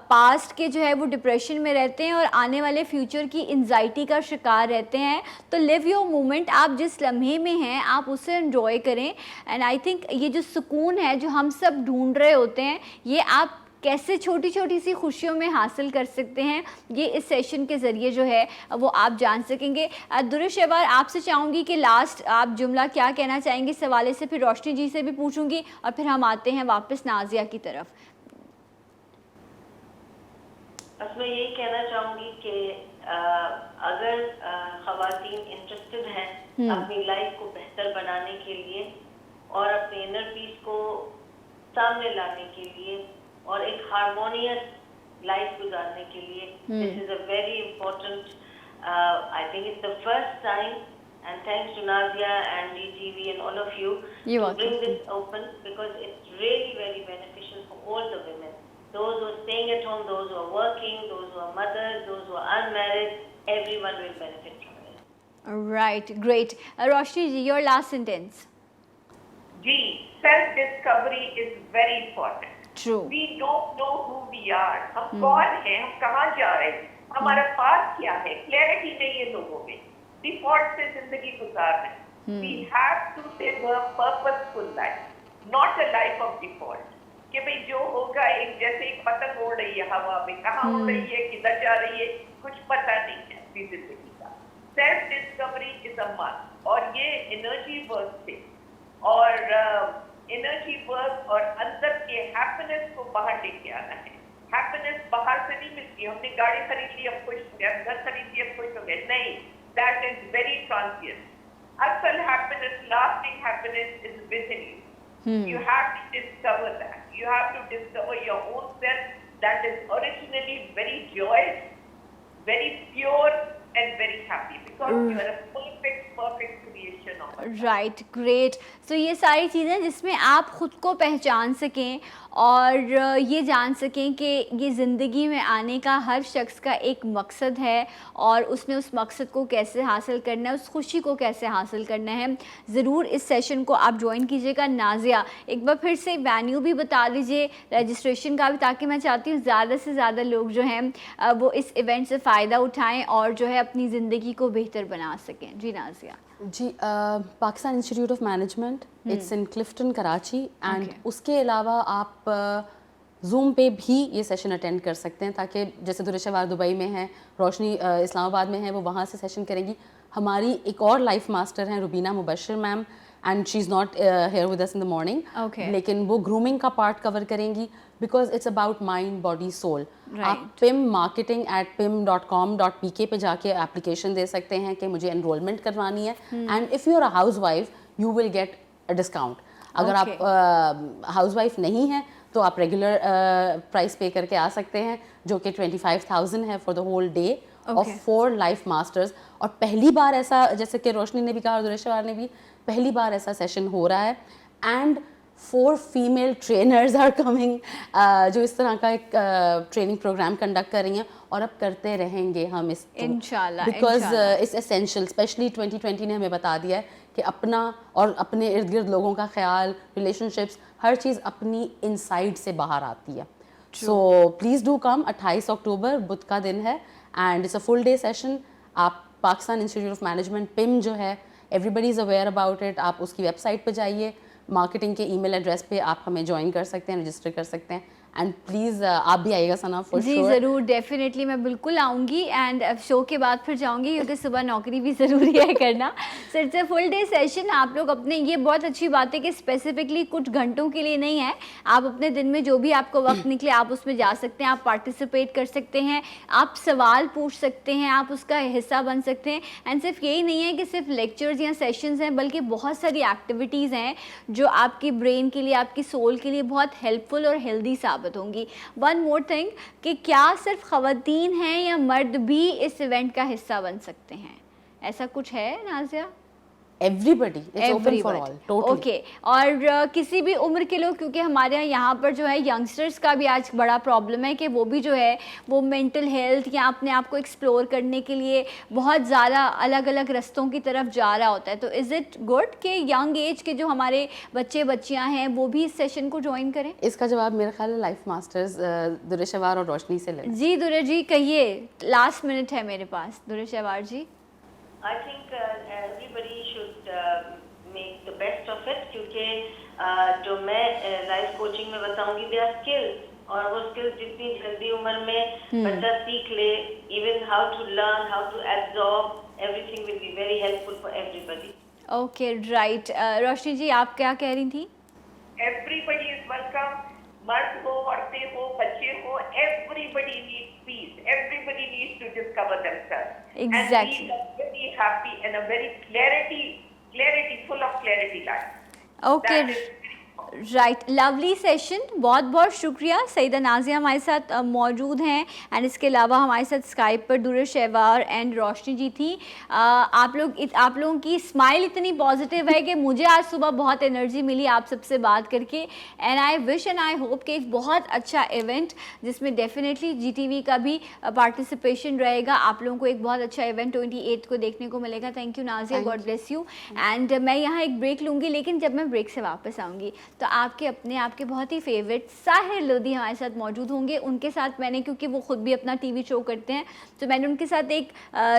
पास्ट के जो है वो डिप्रेशन में रहते हैं और आने वाले फ्यूचर की एंजाइटी का शिकार रहते हैं। तो लिव योर मोमेंट, आप जिस लम्हे में हैं आप उसे एंजॉय करें। एंड आई थिंक ये जो सुकून है जो हम सब ढूंढ रहे होते हैं, ये आप कैसे छोटी छोटी सी खुशियों में हासिल कर सकते हैं, ये इस सेशन के ज़रिए जो है वो आप जान सकेंगे। दुर्र शहबार, आपसे चाहूँगी कि लास्ट आप जुमला क्या कहना चाहेंगे इस हवाले से, फिर रोशनी जी से भी पूछूंगी और फिर हम आते हैं वापस नाजिया की तरफ।
बस मैं यही कहना चाहूँगी कि अगर ख़वातीन इंटरेस्टेड हैं अपनी लाइफ को बेहतर बनाने के लिए और अपने इनर पीस को सामने लाने के लिए और एक हार्मोनियस लाइफ गुजारने के लिए, this is a very important, I think it's the first time and thanks to Nadia and DTV and all of you
You're
to
welcome.
bring this open, because it's really very beneficial for all the women. Those who are staying at home, those who are working, those who are mothers, those who are unmarried, everyone will benefit from it.
Right, great. Roshni ji, your last sentence.
जी, self-discovery is very important.
True.
We don't know who we are. हम कौन हैं, हम कहाँ जा रहे हैं, हमारा पाथ क्या है, क्लैरिटी नहीं है लोगों में, डिफॉल्ट से जिंदगी गुजार रहे हैं. We have to live a purposeful life, not a life of default. कि भाई जो होगा, एक जैसे एक पतंग उड़ रही है हवा में, कहाँ उड़ रही है, किधर जा रही है, कुछ पता नहीं है अपनी जिंदगी का. Self discovery is a must, और ये एनर्जी वर्क से और एनर्जी वर्क और अंदर के हैप्पीनेस को बाहर लेके आना है. हैप्पीनेस बाहर से नहीं मिलती. हमने गाड़ी खरीद ली, अब खुश हो गए, घर खरीद ली, अब खुश हो गए. नहीं, दैट इज वेरी ट्रांसिएंट. असल happiness, lasting happiness is with in you. You have to discover that. You have to discover your own self that is originally very joyous, very pure and very happy, because you are a perfect creation of God.
Right, great. So ये सारी चीज़ें जिसमें आप ख़ुद को पहचान सकें और ये जान सकें कि ये ज़िंदगी में आने का हर शख्स का एक मकसद है और उसने उस मकसद को कैसे हासिल करना है, उस खुशी को कैसे हासिल करना है. ज़रूर इस सेशन को आप ज्वाइन कीजिएगा. नाज़िया, एक बार फिर से वेन्यू भी बता दीजिए रजिस्ट्रेशन का भी, ताकि मैं चाहती हूँ ज़्यादा से ज़्यादा लोग जो हैं वो इस इवेंट से फ़ायदा उठाएँ और जो है अपनी ज़िंदगी को बेहतर बना सकें. जी नाज़िया.
जी, Pakistan institute of management, it's in Clifton Karachi, and
Okay.
उसके अलावा आप जूम पे भी ये सेशन अटेंड कर सकते हैं, ताकि जैसे दुरेशवार दुबई में है, रोशनी इस्लामाबाद में है, वो वहाँ से सेशन करेंगी. हमारी एक और लाइफ मास्टर हैं Rubina Mubashar ma'am, and she is not here with us in the morning,
Okay.
लेकिन वो ग्रूमिंग का पार्ट कवर करेंगी, because it's about mind body soul.
Right.
आप pimmarketing@pim.com.pk पे जाके एप्लीकेशन दे सकते हैं कि मुझे एनरोलमेंट करवानी है, and if you are a house wife you will get a discount. अगर
Okay.
आप हाउस वाइफ नहीं हैं तो आप रेगुलर प्राइस पे करके आ सकते हैं, जो कि 25,000 है for the whole day of
Okay.
4 life masters. और पहली बार ऐसा, जैसे कि रोशनी ने भी कहा और दुरेशवार ने भी, पहली बार ऐसा सेशन हो रहा है, and 4 female trainers are coming, जो इस तरह का एक ट्रेनिंग प्रोग्राम कंडक्ट कर रही हैं, और अब करते रहेंगे हम इसको
इंशाल्लाह,
बिकॉज
इंशाल्लाह.
It's essential. स्पेशली 2020 ने हमें बता दिया है कि अपना और अपने इर्द गिर्द लोगों का ख्याल, रिलेशनशिप्स, हर चीज़ अपनी इनसाइड से बाहर आती है. So please do come. 28 अक्टूबर बुध का दिन है, and it's a full day session. आप Pakistan institute of management PIM जो है, everybody is aware about it. आप उसकी वेबसाइट पे जाइए, मार्केटिंग के ईमेल एड्रेस पे आप हमें ज्वाइन कर सकते हैं, रजिस्टर कर सकते हैं. एंड प्लीज़ आप भी आइएगा सना, फॉर
जी
श्योर.
ज़रूर, डेफिनेटली मैं बिल्कुल आऊँगी. एंड अब शो के बाद फिर जाऊँगी, क्योंकि सुबह नौकरी भी ज़रूरी है करना. So it's a full day session. आप लोग अपने, ये बहुत अच्छी बात है कि स्पेसिफिकली कुछ घंटों के लिए नहीं है, आप अपने दिन में जो भी आपको वक्त निकले आप उसमें जा सकते हैं, आप पार्टिसिपेट कर सकते हैं, आप सवाल पूछ सकते हैं, आप उसका हिस्सा बन सकते हैं. एंड सिर्फ यही नहीं है कि सिर्फ लेक्चर्स या सेशंस हैं, बल्कि बहुत सारी एक्टिविटीज़ हैं जो आपकी ब्रेन के लिए, आपकी सोल के लिए बहुत हेल्पफुल और हेल्दी साबित होंगी. वन मोर थिंग, कि क्या सिर्फ ख़वातीन हैं या मर्द भी इस इवेंट का हिस्सा बन सकते हैं? ऐसा कुछ है Nazia?
Everybody, it's open for all, totally.
Okay. और किसी भी उम्र के लोग, क्योंकि हमारे यहाँ पर जो है यंगस्टर्स का भी आज बड़ा प्रॉब्लम है कि वो भी जो है वो मेंटल हेल्थ या अपने आप को एक्सप्लोर करने के लिए बहुत ज़्यादा अलग अलग रास्तों की तरफ जा रहा होता है. तो इज़ इट गुड कि यंग एज के जो हमारे बच्चे बच्चियाँ हैं वो भी इस सेशन को ज्वाइन करें?
इसका जवाब मेरा ख्याल है लाइफ मास्टर्स दुरेशवार और रोशनी से लें.
जी दुरे जी, कहिए, लास्ट मिनट है मेरे पास. दुरेशवार जी.
I think everybody should make the best of it, क्योंकि जो मैं लाइफ कोचिंग में बताऊंगी, they are skills, और वो skills जितनी जल्दी उम्र में बच्चा सीख ले, even how to learn, how to absorb, everything will be very helpful for everybody.
Okay, right. Roshni ji, आप क्या कह रही थी?
Everybody is welcome. मर्द हो, औरतें हो, बच्चे हो, everybody needs peace. Everybody needs to discover themselves.
Exactly.
And lead a very happy and a very full of clarity life.
Okay.
That is very important.
Right, lovely session, बहुत बहुत शुक्रिया। सईदा नाजिया हमारे साथ मौजूद हैं एंड इसके अलावा हमारे साथ स्काइप पर दूर शहवार एंड रोशनी जी थी। आप लोगों की स्माइल इतनी पॉजिटिव है कि मुझे आज सुबह बहुत एनर्जी मिली आप सबसे बात करके। And I wish and I hope कि एक बहुत अच्छा इवेंट जिसमें डेफिनेटली GTV का भी पार्टिसिपेशन रहेगा, आप लोगों को एक बहुत अच्छा इवेंट 28 को देखने को मिलेगा। Thank you Nazia, God bless you. And मैं यहाँ एक ब्रेक लूँगी, लेकिन जब मैं ब्रेक से वापस आऊँगी तो आपके बहुत ही फेवरेट साहिर लोधी हमारे साथ मौजूद होंगे। उनके साथ मैंने, क्योंकि वो खुद भी अपना TV शो करते हैं, तो मैंने उनके साथ एक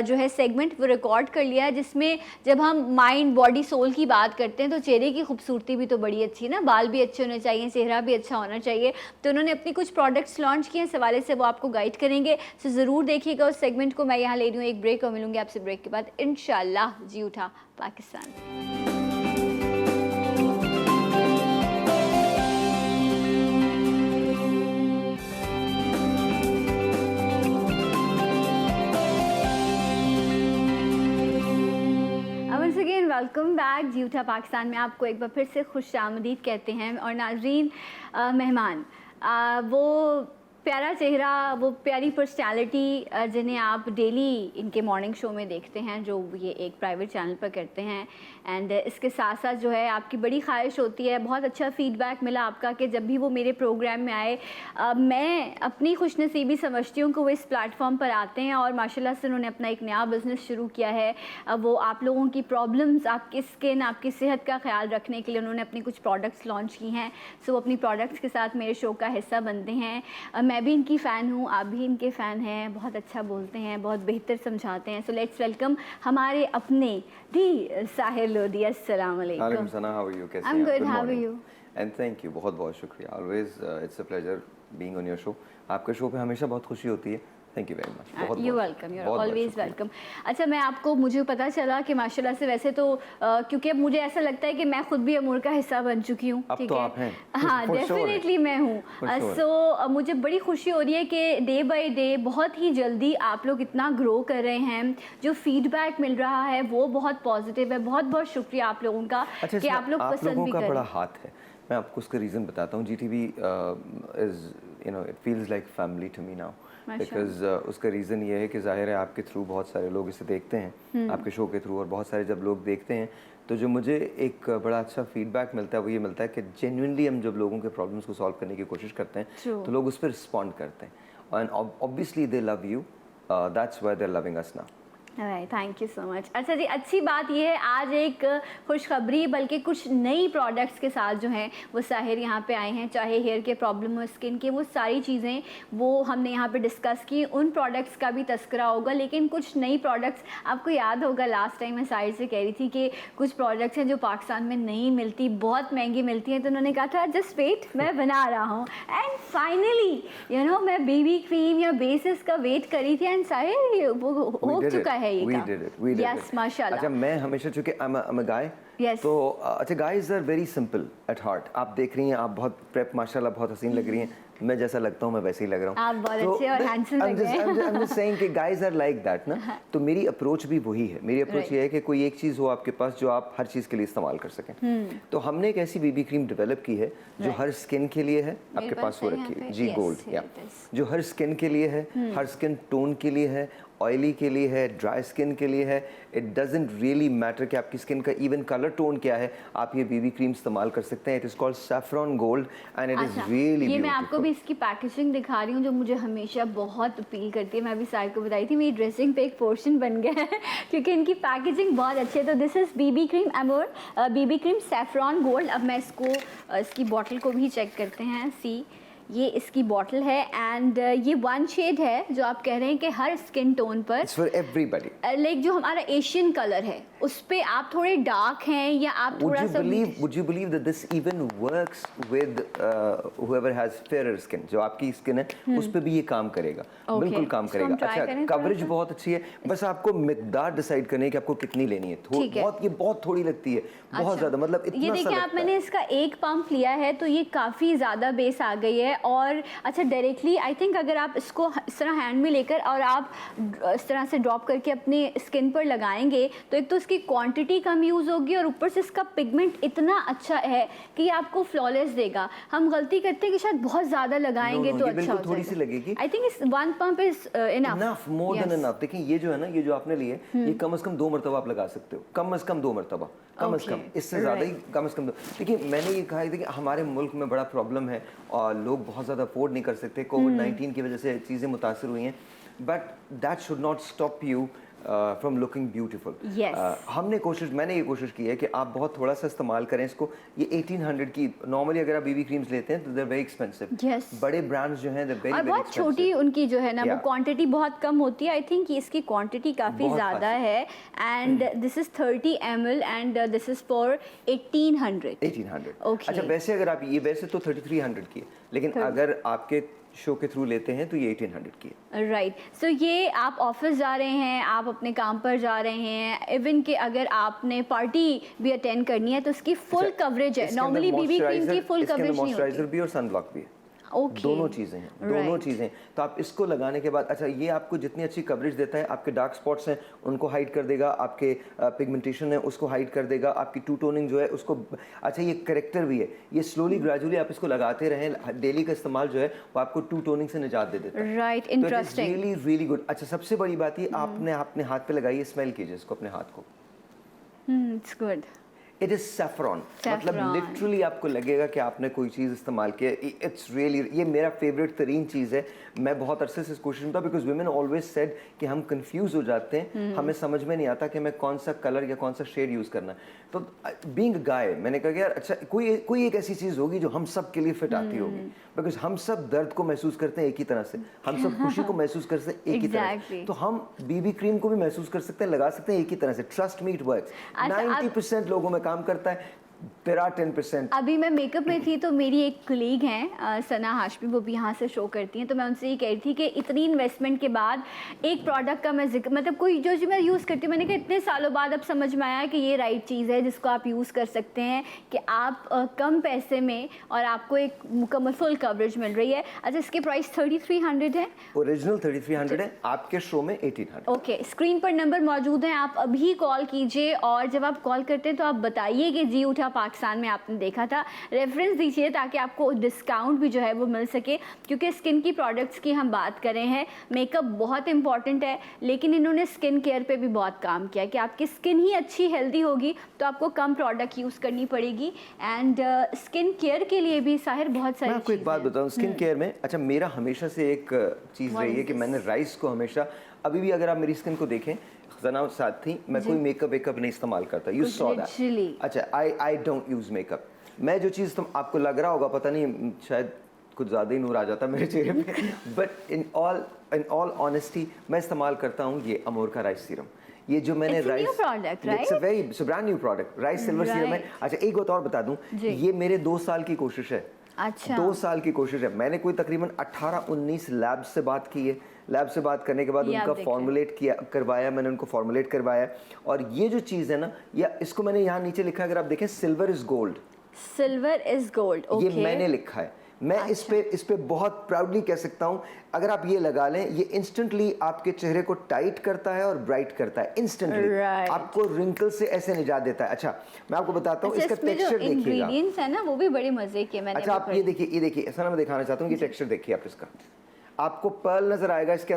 जो है सेगमेंट वो रिकॉर्ड कर लिया है, जिसमें जब हम माइंड बॉडी सोल की बात करते हैं तो चेहरे की खूबसूरती भी तो बड़ी अच्छी है ना, बाल भी अच्छे होने चाहिए, चेहरा भी अच्छा होना चाहिए। तो उन्होंने अपनी कुछ प्रोडक्ट्स लॉन्च किए हैं, इस हवाले से वो आपको गाइड करेंगे। सो ज़रूर देखिएगा उस सेगमेंट को। मैं यहाँ ले रही हूँ एक ब्रेक और मिलूंगी आपसे ब्रेक के बाद इंशाल्लाह। Jee Utha Pakistan. Once again welcome back. Jee Utha Pakistan में आपको एक बार फिर से खुश आमदीद कहते हैं। और नाजरीन, मेहमान वो प्यारा चेहरा, वो प्यारी पर्सनैलिटी जिन्हें आप डेली इनके मॉर्निंग शो में देखते हैं, जो ये एक प्राइवेट चैनल पर करते हैं। एंड इसके साथ साथ जो है आपकी बड़ी ख्वाहिश होती है, बहुत अच्छा फीडबैक मिला आपका कि जब भी वो मेरे प्रोग्राम में आए, मैं अपनी खुशनसीबी समझती हूँ कि वो इस प्लेटफॉर्म पर आते हैं और माशाल्लाह से उन्होंने अपना एक नया बिज़नेस शुरू किया है। वो आप लोगों की प्रॉब्लम्स, आपकी स्किन, आपकी सेहत का ख्याल रखने के लिए उन्होंने अपनी कुछ प्रोडक्ट्स लॉन्च की हैं। सो वो अपनी प्रोडक्ट्स के साथ मेरे शो का हिस्सा बनते हैं। मैं भी इनकी फ़ैन हूँ, आप भी इनके फ़ैन हैं। बहुत अच्छा बोलते हैं, बहुत बेहतर समझाते हैं। सो लेट्स वेलकम हमारे अपने दी साहिर लोधी। अस्सलाम वालेकुम।
वालेकुम सलाम, हाउ आर यू? कैसे हैं
I'm
आप?
good,
Good
how are
morning.
you?
And thank you, बहुत बहुत शुक्रिया। Always it's a pleasure being on your show. आपके शो पे हमेशा बहुत खुशी होती है। Thank you very much.
You welcome, you always welcome. अच्छा, मुझे पता चला कि माशाल्लाह से वैसे तो क्योंकि अब मुझे ऐसा लगता है कि मैं खुद भी अमूर का हिस्सा बन चुकी हूँ।
अब
ठीक
तो
है,
आप हैं।
हाँ
For sure
डेफिनेटली मैं हूँ। सो मुझे बड़ी खुशी हो रही है कि डे बाय डे बहुत ही जल्दी आप लोग इतना ग्रो कर रहे हैं। जो फीडबैक मिल रहा है वो बहुत पॉजिटिव है। बहुत बहुत शुक्रिया आप लोगों का कि आप लोग पसंद
लोगों
भी
का
कर
बड़ा
रहे हैं।
हाथ है। मैं आपको उसका रीज़न बताता हूँ। GTV is it feels like family to me now, because उसका रीज़न ये है कि ज़ाहिर है आपके थ्रू बहुत सारे लोग इसे देखते हैं, आपके शो के थ्रू, और बहुत सारे जब लोग देखते हैं तो जो मुझे एक बड़ा अच्छा फीडबैक मिलता है वो ये मिलता है कि जेन्युइनली हम जब लोगों के प्रॉब्लम्स को सॉल्व करने की कोशिश करते हैं तो लोग उस पर रिस्पॉन्ड करते हैं। And obviously they love you, that's why they are loving us now.
Thank you so much. अच्छा जी, अच्छी बात यह है आज एक खुशखबरी, बल्कि कुछ नई प्रोडक्ट्स के साथ जो हैं वो साहिर यहाँ पे आए हैं। चाहे हेयर के प्रॉब्लम हो, स्किन के, वो सारी चीज़ें वो हमने यहाँ पे डिस्कस की। उन प्रोडक्ट्स का भी तस्करा होगा, लेकिन कुछ नई प्रोडक्ट्स, आपको याद होगा लास्ट टाइम मैं साहिर से कह रही थी कि कुछ प्रोडक्ट्स हैं जो पाकिस्तान में नहीं मिलती, बहुत महंगी मिलती हैं। तो उन्होंने कहा था जस्ट वेट, मैं बना रहा हूँ। एंड फाइनली मैं BB क्रीम या बेसिस का वेट करी थी एंड साहिर वो हो चुका है।
We did it.
Yes, माशाल्लाह।
अच्छा, मैं हमेशा चूंकि I'm a guy,
Yes.
तो अच्छा, guys are very simple at heart. आप देख रही हैं, आप बहुत प्रेप माशाल्लाह बहुत हसीन लग रही हैं। मैं जैसा लगता हूँ मैं वैसे ही लग रहा हूँ।
आप बहुत अच्छे और handsome लग रहे हैं।
I'm just saying कि guys are like that ना। तो मेरी अप्रोच भी वही है। मेरी अप्रोच ये है कि कोई एक चीज़ हो आपके पास जो आप हर चीज़ के लिए इस्तेमाल कर सकें। तो हमने एक ऐसी BB क्रीम डेवलप की है जो हर स्किन के लिए है। आपके पास वो रखी है जी गोल्ड, या जो हर स्किन के लिए है, हर स्किन टोन के लिए है, ऑयली के लिए है, ड्राई स्किन के लिए है। इट डजेंट रियली मैटर कि आपकी स्किन का इवन कलर टोन क्या है, आप ये BB क्रीम इस्तेमाल कर सकते हैं। It is called saffron gold and it is really
ये मैं आपको भी इसकी पैकेजिंग दिखा रही हूँ जो मुझे हमेशा बहुत अपील करती है। मैं भी साहिर को बताई थी, मेरी ड्रेसिंग पे एक पोर्शन बन गया है क्योंकि इनकी पैकेजिंग बहुत अच्छी है। तो this is BB cream Amour, BB cream saffron gold. अब मैं इसकी बॉटल को भी चेक करते हैं। सी, ये इसकी बॉटल है एंड ये 1 शेड है जो आप कह रहे हैं कि हर स्किन टोन पर,
इट्स फॉर एवरीबॉडी।
लाइक जो हमारा एशियन कलर है उस पे आप थोड़े डार्क हैं या आप थोड़ा सा
would you believe that this even works with whoever has fairer skin? जो आपकी स्किन है उस पे भी ये काम करेगा। बिल्कुल काम करेगा। अच्छा, कवरेज बहुत अच्छी है, बस आपको मिकदार डिसाइड करनी है कि आपको कितनी लेनी है। ये बहुत थोड़ी लगती है, बहुत ज्यादा, मतलब इतना
ये देखिए आप, मैंने इसका 1 पंप लिया है तो ये काफ़ी ज़्यादा बेस आ गई है और अच्छा डायरेक्टली आई थिंक अगर आप इसको इस तरह हैंड में लेकर और आप इस तरह से ड्रॉप करके अपने स्किन पर लगाएंगे तो एक तो इसकी क्वांटिटी कम यूज़ होगी और ऊपर से इसका पिगमेंट इतना अच्छा है कि ये आपको फ्लॉलेस देगा। हम गलती करते हैं कि शायद बहुत ज़्यादा लगाएंगे तो अच्छा हो
थोड़ी सी लगेगी।
आई थिंक इस 1 pump is enough,
more than enough. देखिए ये जो है ना, ये जो आपने लिए ये कम से कम 2 मरतबा आप लगा सकते हो, कम से कम 2 मरतबा, कम से कम, इससे ज़्यादा ही कम से कम। देखिए मैंने ये कहा है, देखिए हमारे मुल्क में बड़ा प्रॉब्लम है और लोग बहुत ज़्यादा अफोर्ड नहीं कर सकते, कोविड-19 की वजह से चीज़ें मुतासर हुई हैं, but that should not stop you from looking beautiful. मैंने ये कोशिश की है कि आप बहुत थोड़ा सा इस्तेमाल करें इसको। ये 1800 की नॉर्मली अगर आप बीबी क्रीम्स लेते हैं तो दे आर वेरी एक्सपेंसिव। बड़े ब्रांड्स जो हैं दे वेरी वेरी
बहुत छोटी उनकी जो है ना वो क्वांटिटी बहुत कम होती है। आई थिंक इसकी क्वांटिटी काफ़ी ज़्यादा है and this is 30 ml and this is for 1800।
Okay. अच्छा वैसे अगर आप ये वैसे तो 3300 की है, लेकिन अगर आपके शो के थ्रू लेते हैं तो ये 1800 की है।
राइट। सो ये आप ऑफिस जा रहे हैं, आप अपने काम पर जा रहे हैं, इवन कि अगर आपने पार्टी भी अटेंड करनी है तो इसकी फुल कवरेज है। नॉर्मली बीबी क्रीम की फुल कवरेज नहीं होती।
मॉइस्चराइजर भी और सनब्लॉक भी है। दोनों चीज़ें हैं, दोनों चीज़ें। तो आप इसको लगाने के बाद, अच्छा ये आपको जितनी अच्छी कवरेज देता है, आपके डार्क स्पॉट्स हैं उनको हाइड कर देगा, आपके पिगमेंटेशन है उसको हाइड कर देगा, आपकी टू टोनिंग जो है उसको, अच्छा ये करेक्टर भी है। ये स्लोली ग्रेजुअली आप इसको लगाते रहें, डेली का इस्तेमाल जो है वो आपको टू टोनिंग से निजात दे देता है।
Right, interesting,
really really good. अच्छा सबसे बड़ी बात ये आपने अपने हाथ पे लगाई है, स्मेल कीजिए इसको अपने हाथ को।
It's good.
It is saffron, मतलब लिटरली आपको लगेगा कि आपने कोई चीज़ इस्तेमाल की है। इट्स रियली, ये मेरा फेवरेट तरीन चीज़ है। मैं बहुत अरसे से इस कोशिश में था, बिकॉज वुमेन ऑलवेज सेड कि हम कंफ्यूज हो जाते हैं, हमें समझ में नहीं आता कि हमें कौन सा कलर या कौन सा शेड यूज़ करना है। तो बीइंग गाय मैंने कहा कि यार अच्छा कोई एक ऐसी चीज़ होगी जो हम सब के लिए फिट आती होगी, बिकॉज हम सब दर्द को महसूस करते हैं एक ही तरह से, हम सब खुशी को महसूस करते हैं एक ही तरह से। तो हम बीबी क्रीम को भी महसूस कर सकते हैं, लगा सकते हैं एक ही तरह से। Trust me, it works. 90% लोगों में काम करता है, तेरा 10%।
अभी मैं मेकअप में थी तो मेरी एक कलीग हैं सना हाशमी, वो भी यहाँ से शो करती हैं, तो मैं उनसे ये कह रही थी कि इतनी इन्वेस्टमेंट के बाद एक प्रोडक्ट का मैं जिक्र, मतलब कोई जो मैं यूज़ करती हूँ, मैंने कहा इतने सालों बाद अब समझ में आया कि ये राइट चीज़ है जिसको आप यूज़ कर सकते हैं, कि आप कम पैसे में और आपको एक मुकम्मल फुल कवरेज मिल रही है। अच्छा इसकी प्राइस 3300 है,
ओरिजिनल 3300 है, आपके शो में 1800।
ओके, स्क्रीन पर नंबर मौजूद हैं, आप अभी कॉल कीजिए और जब आप कॉल करते हैं तो आप बताइए कि जी उठा पाकिस्तान में आपने देखा था, रेफरेंस दीजिए ताकि आपको डिस्काउंट भी जो है वो मिल सके, क्योंकि स्किन की प्रोडक्ट्स की हम बात कर रहे हैं। मेकअप बहुत इंपॉर्टेंट है, लेकिन इन्होंने स्किन केयर पे भी बहुत काम किया कि आपकी स्किन ही अच्छी हेल्दी होगी तो आपको कम प्रोडक्ट यूज़ करनी पड़ेगी। एंड स्किन केयर के लिए भी साहिर बहुत सारी,
मैं आपको एक बात बताऊँ स्किन केयर में, अच्छा मेरा हमेशा से एक चीज़ रही है कि मैंने राइस को हमेशा, अभी भी अगर आप मेरी स्किन को देखें जना साथ थी, मैं कोई मेकअप वेकअप नहीं इस्तेमाल करता, यू सॉ दैट। अच्छा आई डोंट यूज मेकअप। मैं जो चीज़ तुम आपको लग रहा होगा, पता नहीं शायद कुछ ज़्यादा ही नूर आ जाता मेरे चेहरे पे, बट इन ऑल ऑनेस्टी मैं इस्तेमाल करता हूँ ये अमोर का राइस सीरम। ये जो मैंने rice, it's a very brand new product, rice silver serum है। अच्छा एक बात और बता दूं, ये मेरे 2 साल की कोशिश है।
अच्छा
2 साल की कोशिश है। मैंने कोई तकरीबन 18-19 लैब से बात की है। लैब से बात करने के बाद उनका फॉर्मुलेट करवाया, मैंने उनको फॉर्मुलेट करवाया। और ये जो चीज़ है ना, या इसको मैंने यहाँ नीचे लिखा है, अगर आप देखें silver is gold,
silver is gold,
ये मैंने लिखा है। मैं इस पे बहुत प्राउडली कह सकता हूँ, अगर आप ये लगा लें, ये इंस्टेंटली आपके चेहरे को टाइट करता है और ब्राइट करता है इंस्टेंटली, आपको रिंकल से ऐसे निजात देता है। अच्छा मैं आपको बताता हूँ, इसका टेक्सचर देखिएगा,
इंग्रेडिएंट्स है ना वो भी बड़े मजे के मैंने।
अच्छा आप ये देखिए ऐसा मैं दिखाना चाहता हूँ, ये टेक्सचर देखिए आप इसका, आपको पर्ल नजर आएगा इसके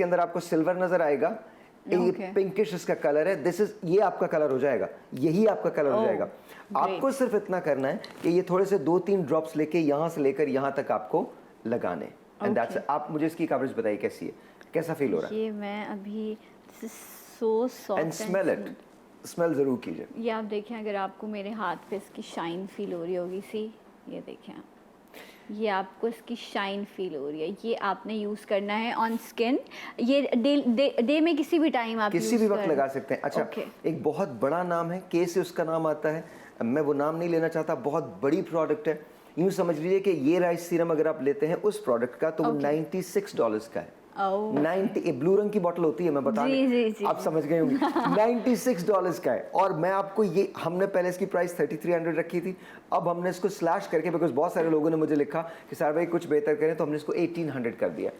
अंदर आपको सिल्वर नजर आएगा, ये पिंकिश इसका कलर है, ये आपका कलर हो जाएगा, यही आपका कलर हो जाएगा। आपको सिर्फ इतना करना है कि ये थोड़े से 2-3 ड्रॉप्स लेके यहाँ से लेकर यहाँ तक आपको लगाने, एंड दैट्स। आप मुझे इसकी कवरेज बताइए कैसी है, कैसा फील हो रहा है?
ये मैं अभी so soft,
and smell it, smell जरूर कीजिए।
ये आप देखें, अगर आपको मेरे हाथ पे इसकी शाइन फील हो रही होगी, सी ये देखें आप, ये आपको इसकी शाइन फील हो रही है, ये आपने यूज़ करना है ऑन स्किन। ये डे में किसी भी टाइम आप
किसी भी वक्त लगा सकते हैं। अच्छा एक बहुत बड़ा नाम है, के से उसका नाम आता है, मैं वो नाम नहीं लेना चाहता, बहुत बड़ी प्रोडक्ट है। यूँ समझ लीजिए कि ये राइस सीरम अगर आप लेते हैं उस प्रोडक्ट का तो वो $96 का है।
ओह।
90 ब्लू रंग की बोतल होती है, मैं बता
जी, जी, जी,
आप समझ गए होंगे। $96 का है। और मैं आपको ये, हमने पहले इसकी प्राइस 3300 रखी थी, अब हमने इसको स्लैश करके, बिकॉज बहुत सारे लोगों ने मुझे लिखा कि सर भाई कुछ बेहतर करें, तो हमने इसको 1800 कर दिया,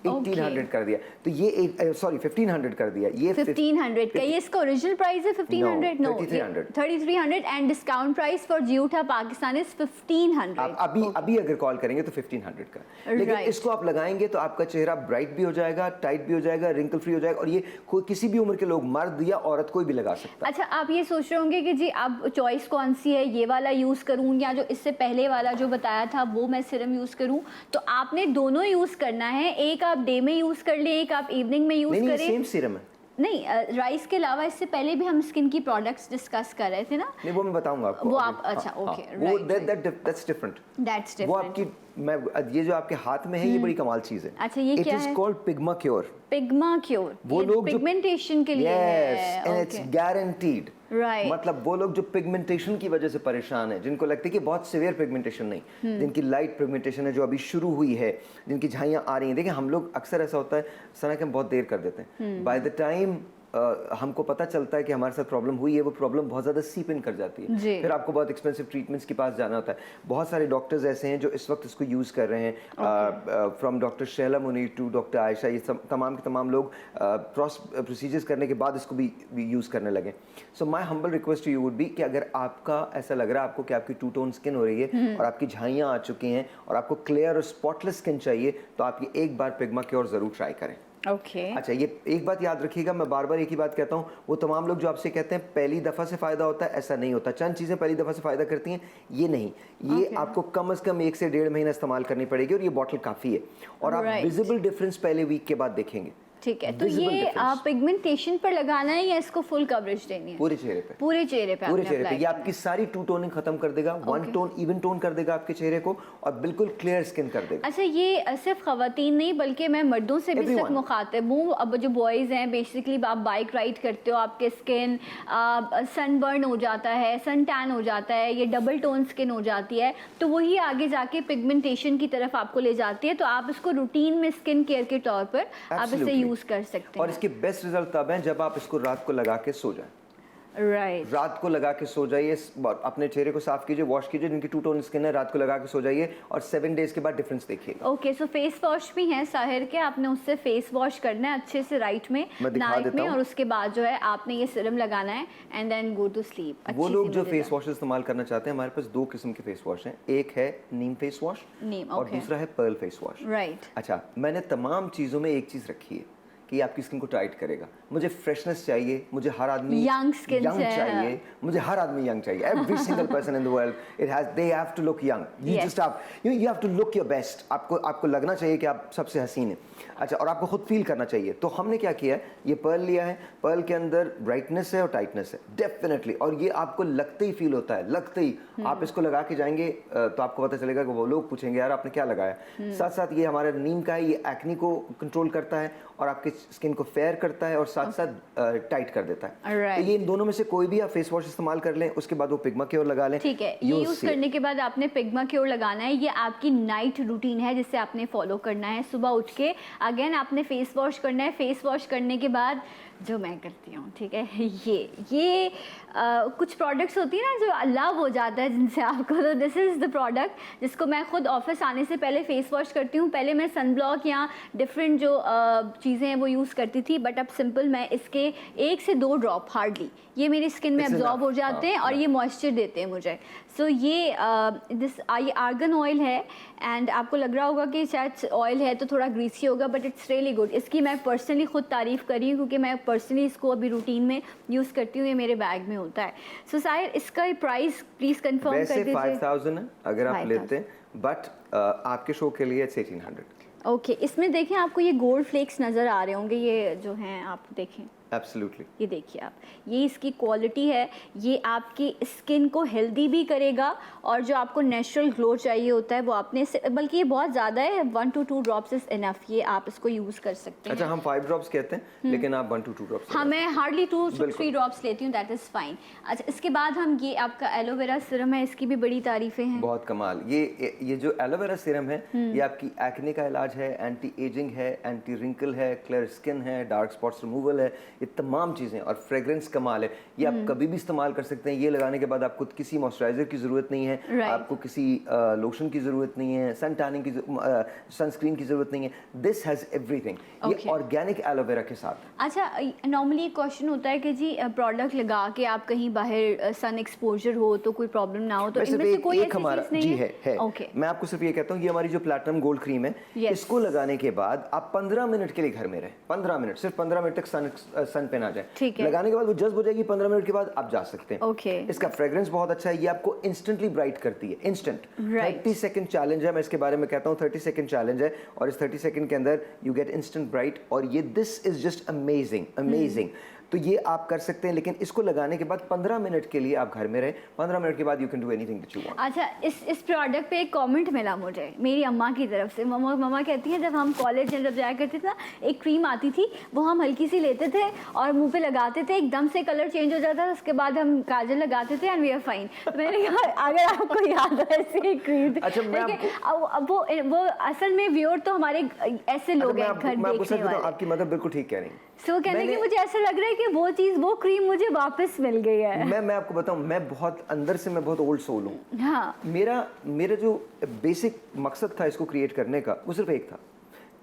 1800 कर दिया। तो ये सॉरी 1500 कर दिया। ये
1500 का, ये इसका ओरिजिनल प्राइस है 1500?
No, 3300.
3300 and discount price for जियोटा पाकिस्तान इज 1500।
आप अभी अगर कॉल करेंगे तो 1500 का, लेकिन
Right.
इसको आप लगाएंगे तो आपका चेहरा ब्राइट भी हो जाएगा, टाइट भी हो जाएगा, रिंकल फ्री हो जाएगा, और ये कोई किसी भी उम्र के लोग, मर्द या औरत कोई भी लगा सकता है।
अच्छा, आप ये सोच रहे होंगे कि जी अब चॉइस कौन सी है, ये वाला यूज़ करूँ या जो इससे पहले वाला जो बताया था वो मैं सिरम यूज़ करूँ? तो आपने दोनों यूज़ करना है, एक आप डे में यूज़ कर लें, एक आप इवनिंग में यूज़
नहीं,
करें।
सेम सीरम है।
नहीं, राइस के अलावा इससे पहले भी हम स्किन की प्रोडक्ट्स डिस्कस कर रहे थे ना?
नहीं, वो मैं बताऊंगा आपको।
वो
अभी।
आप, अच्छा,
हाँ,
ओके,
हाँ, वो
राइट,
दैट्स डिफरेंट।
दैट्स
वो
डिफरेंट।
आपकी, मैं ये जो आपके हाथ में है, ये बड़ी कमाल चीज है।
अच्छा, ये क्या है?
It is called Pigma Cure.
Pigma Cure,
वो लोग जो
पिगमेंटेशन के लिए है।
And it's guaranteed.
Right.
मतलब वो लोग जो पिगमेंटेशन की वजह से परेशान है, जिनको लगता है कि बहुत सीवियर पिगमेंटेशन नहीं, जिनकी लाइट पिगमेंटेशन है जो अभी शुरू हुई है, जिनकी झाइयाँ आ रही हैं। देखिए हम लोग अक्सर ऐसा होता है सना कि हम बहुत देर कर देते हैं, बाय द टाइम हमको पता चलता है कि हमारे साथ प्रॉब्लम हुई है, वो प्रॉब्लम बहुत ज़्यादा सीप इन कर जाती है।
जी।
फिर आपको बहुत एक्सपेंसिव ट्रीटमेंट्स के पास जाना होता है। बहुत सारे डॉक्टर्स ऐसे हैं जो इस वक्त इसको यूज़ कर रहे हैं, from doctor Shaila Muni to doctor Ayesha, ये तमाम के तमाम लोग प्रोसीजर्स करने के बाद इसको भी यूज़ करने लगे। So my humble request to you would be कि अगर आपका ऐसा लग रहा है आपको कि आपकी टू टोन स्किन हो रही है और आपकी झाइयाँ आ चुकी हैं और आपको क्लियर और स्पॉटलेस स्किन चाहिए, तो आप ये एक बार पिग्मा क्योर ज़रूर ट्राई करें।
ओके।
अच्छा, ये एक बात याद रखिएगा, मैं बार बार एक ही बात कहता हूँ, वो तमाम लोग जो आपसे कहते हैं पहली दफ़ा से फ़ायदा होता है, ऐसा नहीं होता। चंद चीज़ें पहली दफ़ा से फ़ायदा करती हैं, ये नहीं। ये आपको कम से कम 1 से 1.5 महीना इस्तेमाल करनी पड़ेगी, और ये बॉटल काफ़ी है, और आप विजिबल डिफरेंस पहले वीक के बाद देखेंगे।
ठीक है, तो ये आप पिगमेंटेशन पर लगाना है या इसको फुल कवरेज देनी है?
पूरे चेहरे पे,
पूरे चेहरे पे,
पूरे चेहरे पे। ये आपकी सारी टू टोनिंग खत्म कर देगा, वन टोन इवन टोन कर देगा आपके चेहरे को, और बिल्कुल क्लियर स्किन कर देगा।
अच्छा, ये सिर्फ खवातीन नहीं बल्कि मैं मर्दों से भी सिर्फ मुखातिब हूँ। अब जो बॉयज़ हैं, बेसिकली आप बाइक राइड करते हो, आपके स्किन सनबर्न हो जाता है, सन टैन हो जाता है, ये डबल टोन स्किन हो जाती है, तो वही आगे जाके पिगमेंटेशन की तरफ आपको ले जाती है। तो आप इसको रूटीन में स्किन केयर के तौर पर आप इसे यूज़ कर सकते हैं।
और इसके बेस्ट रिजल्ट तब हैं जब आप इसको रात को लगा के सो जाएं।
राइट।
रात को लगा के सो जाइए, अपने चेहरे को साफ कीजिए, वॉश कीजिए, जिनकी टू टोन स्किन है रात को लगा के सो जाइए, और 7 डेज के बाद डिफरेंस देखिएगा।
ओके, सो फेस वॉश भी है साहिर के, आपने उससे फेस वॉश करना है अच्छे से, राइट में, नाइट में, और उसके बाद जो है आपने ये सीरम लगाना है and then go to sleep.
वो लोग जो फेस वॉश इस्तेमाल करना चाहते हैं, हमारे पास 2 किस्म के फेस वॉश हैं। एक है नीम फेस वॉश, और दूसरा है पर्ल फेस वॉश।
राइट।
अच्छा, मैंने तमाम चीज़ों में एक चीज़ रखी है कि ये आपकी स्किन को टाइट करेगा। मुझे फ्रेशनेस चाहिए, मुझे हर आदमी
यंग स्किन
चाहिए, मुझे हर आदमी यंग चाहिए। Every single person in the world they have to look young. You just you have to look your best. आपको लगना चाहिए कि आप सबसे हसीन हैं। अच्छा, और आपको खुद फील करना चाहिए। तो हमने क्या किया है, ये पर्ल लिया है, पर्ल के अंदर ब्राइटनेस है और टाइटनेस है डेफिनेटली, और ये आपको लगते ही फील होता है, लगते ही आप इसको लगा के जाएंगे तो आपको पता चलेगा कि वो लोग पूछेंगे यार आपने क्या लगाया। साथ साथ ये हमारा नीम का है, ये एक्नी को कंट्रोल करता है और आपके स्किन को फेयर करता है और साथ साथ टाइट कर देता है। तो ये इन दोनों में से कोई भी आप फेस वॉश इस्तेमाल कर लें, उसके बाद वो पिग्मा क्योर लगा लें।
ठीक है, ये यूज करने के बाद आपने पिग्मा क्योर लगाना है। ये आपकी नाइट रूटीन है जिसे आपने फॉलो करना है। सुबह उठ के अगेन आपने फेस वॉश करना है। फेस वॉश करने के बाद जो मैं करती हूँ, ठीक है, ये कुछ प्रोडक्ट्स होती है ना जो लव हो जाता है जिनसे आपको, तो दिस इज़ द प्रोडक्ट जिसको मैं खुद ऑफिस आने से पहले फेस वॉश करती हूँ। पहले मैं सनब्लॉक या डिफरेंट जो चीज़ें हैं वो यूज़ करती थी, बट अब सिंपल मैं इसके 1 से 2 ड्रॉप हार्डली ये मेरी स्किन में एब्जॉर्ब हो जाते हैं और ये मॉइस्चर देते हैं मुझे। सो ये आर्गन ऑयल है, एंड आपको लग रहा होगा कि शायद ऑयल है तो थोड़ा ग्रीसी होगा, बट इट्स रियली गुड। इसकी मैं पर्सनली खुद तारीफ़ कर रही हूँ क्योंकि मैं पर्सनली इसको अभी रूटीन में यूज़ करती हूँ, ये मेरे बैग में होता है। सो साहिर, इसका प्राइस प्लीज़ कंफर्म कर दीजिए।
वैसे 5000 है अगर आप लेते हैं, बट आपके शो के लिए 1800।
ओके, इसमें देखें आपको ये गोल्ड फ्लेक्स नज़र आ रहे होंगे, ये जो हैं आप देखें,
एब्सोल्युटली।
ये देखिए आप, ये इसकी क्वालिटी है, ये आपकी स्किन को हेल्दी भी करेगा और जो आपको नेचुरल ग्लो चाहिए होता है वो आपने बल्कि ये बहुत ज़्यादा है, 1 to 2 ड्रॉप्स इज़ इनफ, ये आप इसको यूज़ कर सकते हैं।
अच्छा, हम 5 ड्रॉप्स कहते हैं लेकिन आप 1 to 2 ड्रॉप्स।
हाँ, मैं हार्डली 2 to
बिल्कुल।
3 ड्रॉप्स लेती हूँ, दैट इज़ फाइन। अच्छा, इसके बाद हम ये आपका एलोवेरा सीरम है, इसकी भी बड़ी तारीफ़ें हैं।
बहुत कमाल। ये जो एलोवेरा सीरम है ये आपकी एक्ने का इलाज है, एंटी एजिंग है, एंटी रिंकल है, क्लियर स्किन है, डार्क स्पॉट्स रिमूवल है, ये तमाम चीज़ें, और फ्रेग्रेंस कमाल है। ये आप कभी भी इस्तेमाल कर सकते हैं। ये लगाने के बाद आपको किसी मॉइस्चराइजर की ज़रूरत नहीं है,
Right.
आपको किसी लोशन की ज़रूरत नहीं है, सन टैनिंग की सनस्क्रीन की ज़रूरत नहीं है। This has everything. ये
Okay.
ऑर्गेनिक एलोवेरा के साथ।
अच्छा, नॉर्मली एक क्वेश्चन होता है कि जी प्रोडक्ट लगा के आप कहीं बाहर सन एक्सपोजर हो तो कोई प्रॉब्लम ना हो, तो
वैसे
इनमें से कोई
एक
ऐसी
हमारा
चीज़ नहीं
जी
है?
है।
ओके,
मैं आपको सिर्फ ये कहता हूँ, ये हमारी जो प्लैटिनम गोल्ड क्रीम है,
Yes.
इसको लगाने के बाद आप 15 मिनट के लिए घर में रहें। 15 मिनट, सिर्फ 15 मिनट तक सन पे ना जाए।
ठीक है।
लगाने के बाद वो जज्ब हो जाएगी, 15 मिनट के बाद आप जा सकते हैं।
ओके।
इसका फ्रेग्रेंस बहुत अच्छा है, ये आपको इंस्टेंटली ब्राइट करती है, इंस्टेंट।
Right.
30 सेकंड चैलेंज है, मैं इसके बारे में कहता हूँ, 30 सेकंड चैलेंज है, और इस 30 सेकंड के अंदर यू गेट इंस्टेंट ब्राइट, और ये this is just amazing, amazing. तो ये आप कर सकते हैं, लेकिन इसको लगाने के बाद 15 मिनट के लिए आप घर में रहें। 15 मिनट के बाद you can do anything that you want.
अच्छा, इस प्रोडक्ट पे एक कमेंट मिला मुझे मेरी अम्मा की तरफ से। मम्मा कहती है जब हम कॉलेज में जब जाया करते थे ना, एक क्रीम आती थी, वो हम हल्की सी लेते थे और मुंह पे लगाते थे, एकदम से कलर चेंज हो जाता था, उसके बाद हम काजल लगाते थे एंड वी आर फाइन। तो मैंने कहा अगर आपको याद है ऐसी एक क्रीम थी।
अच्छा, मैं
देखिए, अब वो असल में व्यूअर तो हमारे ऐसे लोग हैं घर देखने वाले।
आपकी मदर बिल्कुल ठीक कह रही है।
सो कहने कि मुझे ऐसा लग रहा है कि वो चीज़, वो क्रीम मुझे वापस मिल गई है।
मैं आपको बताऊं, मैं बहुत अंदर से मैं बहुत ओल्ड सोल हूँ।
हाँ,
मेरा जो बेसिक मकसद था इसको क्रिएट करने का, वो सिर्फ एक था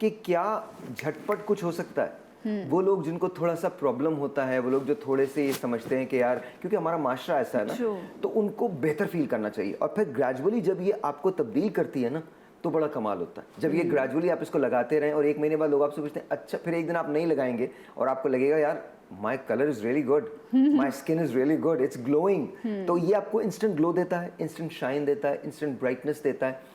कि क्या झटपट कुछ हो सकता है। वो लोग जिनको थोड़ा सा प्रॉब्लम होता है, वो लोग जो थोड़े से ये समझते हैं कि यार, क्योंकि हमारा माशरा ऐसा है ना,
True.
तो उनको बेहतर फील करना चाहिए, और फिर ग्रेजुअली जब ये आपको तब्दील करती है ना, तो बड़ा कमाल होता है। जब ये ग्रेजुअली आप इसको लगाते रहें और 1 महीने बाद लोग आपसे पूछते हैं, अच्छा, फिर एक दिन आप नहीं लगाएंगे और आपको लगेगा यार माई colour is really good, my skin is really good, it's glowing. तो ये आपको इंस्टेंट ग्लो देता है, इंस्टेंट शाइन देता है, इंस्टेंट ब्राइटनेस देता है,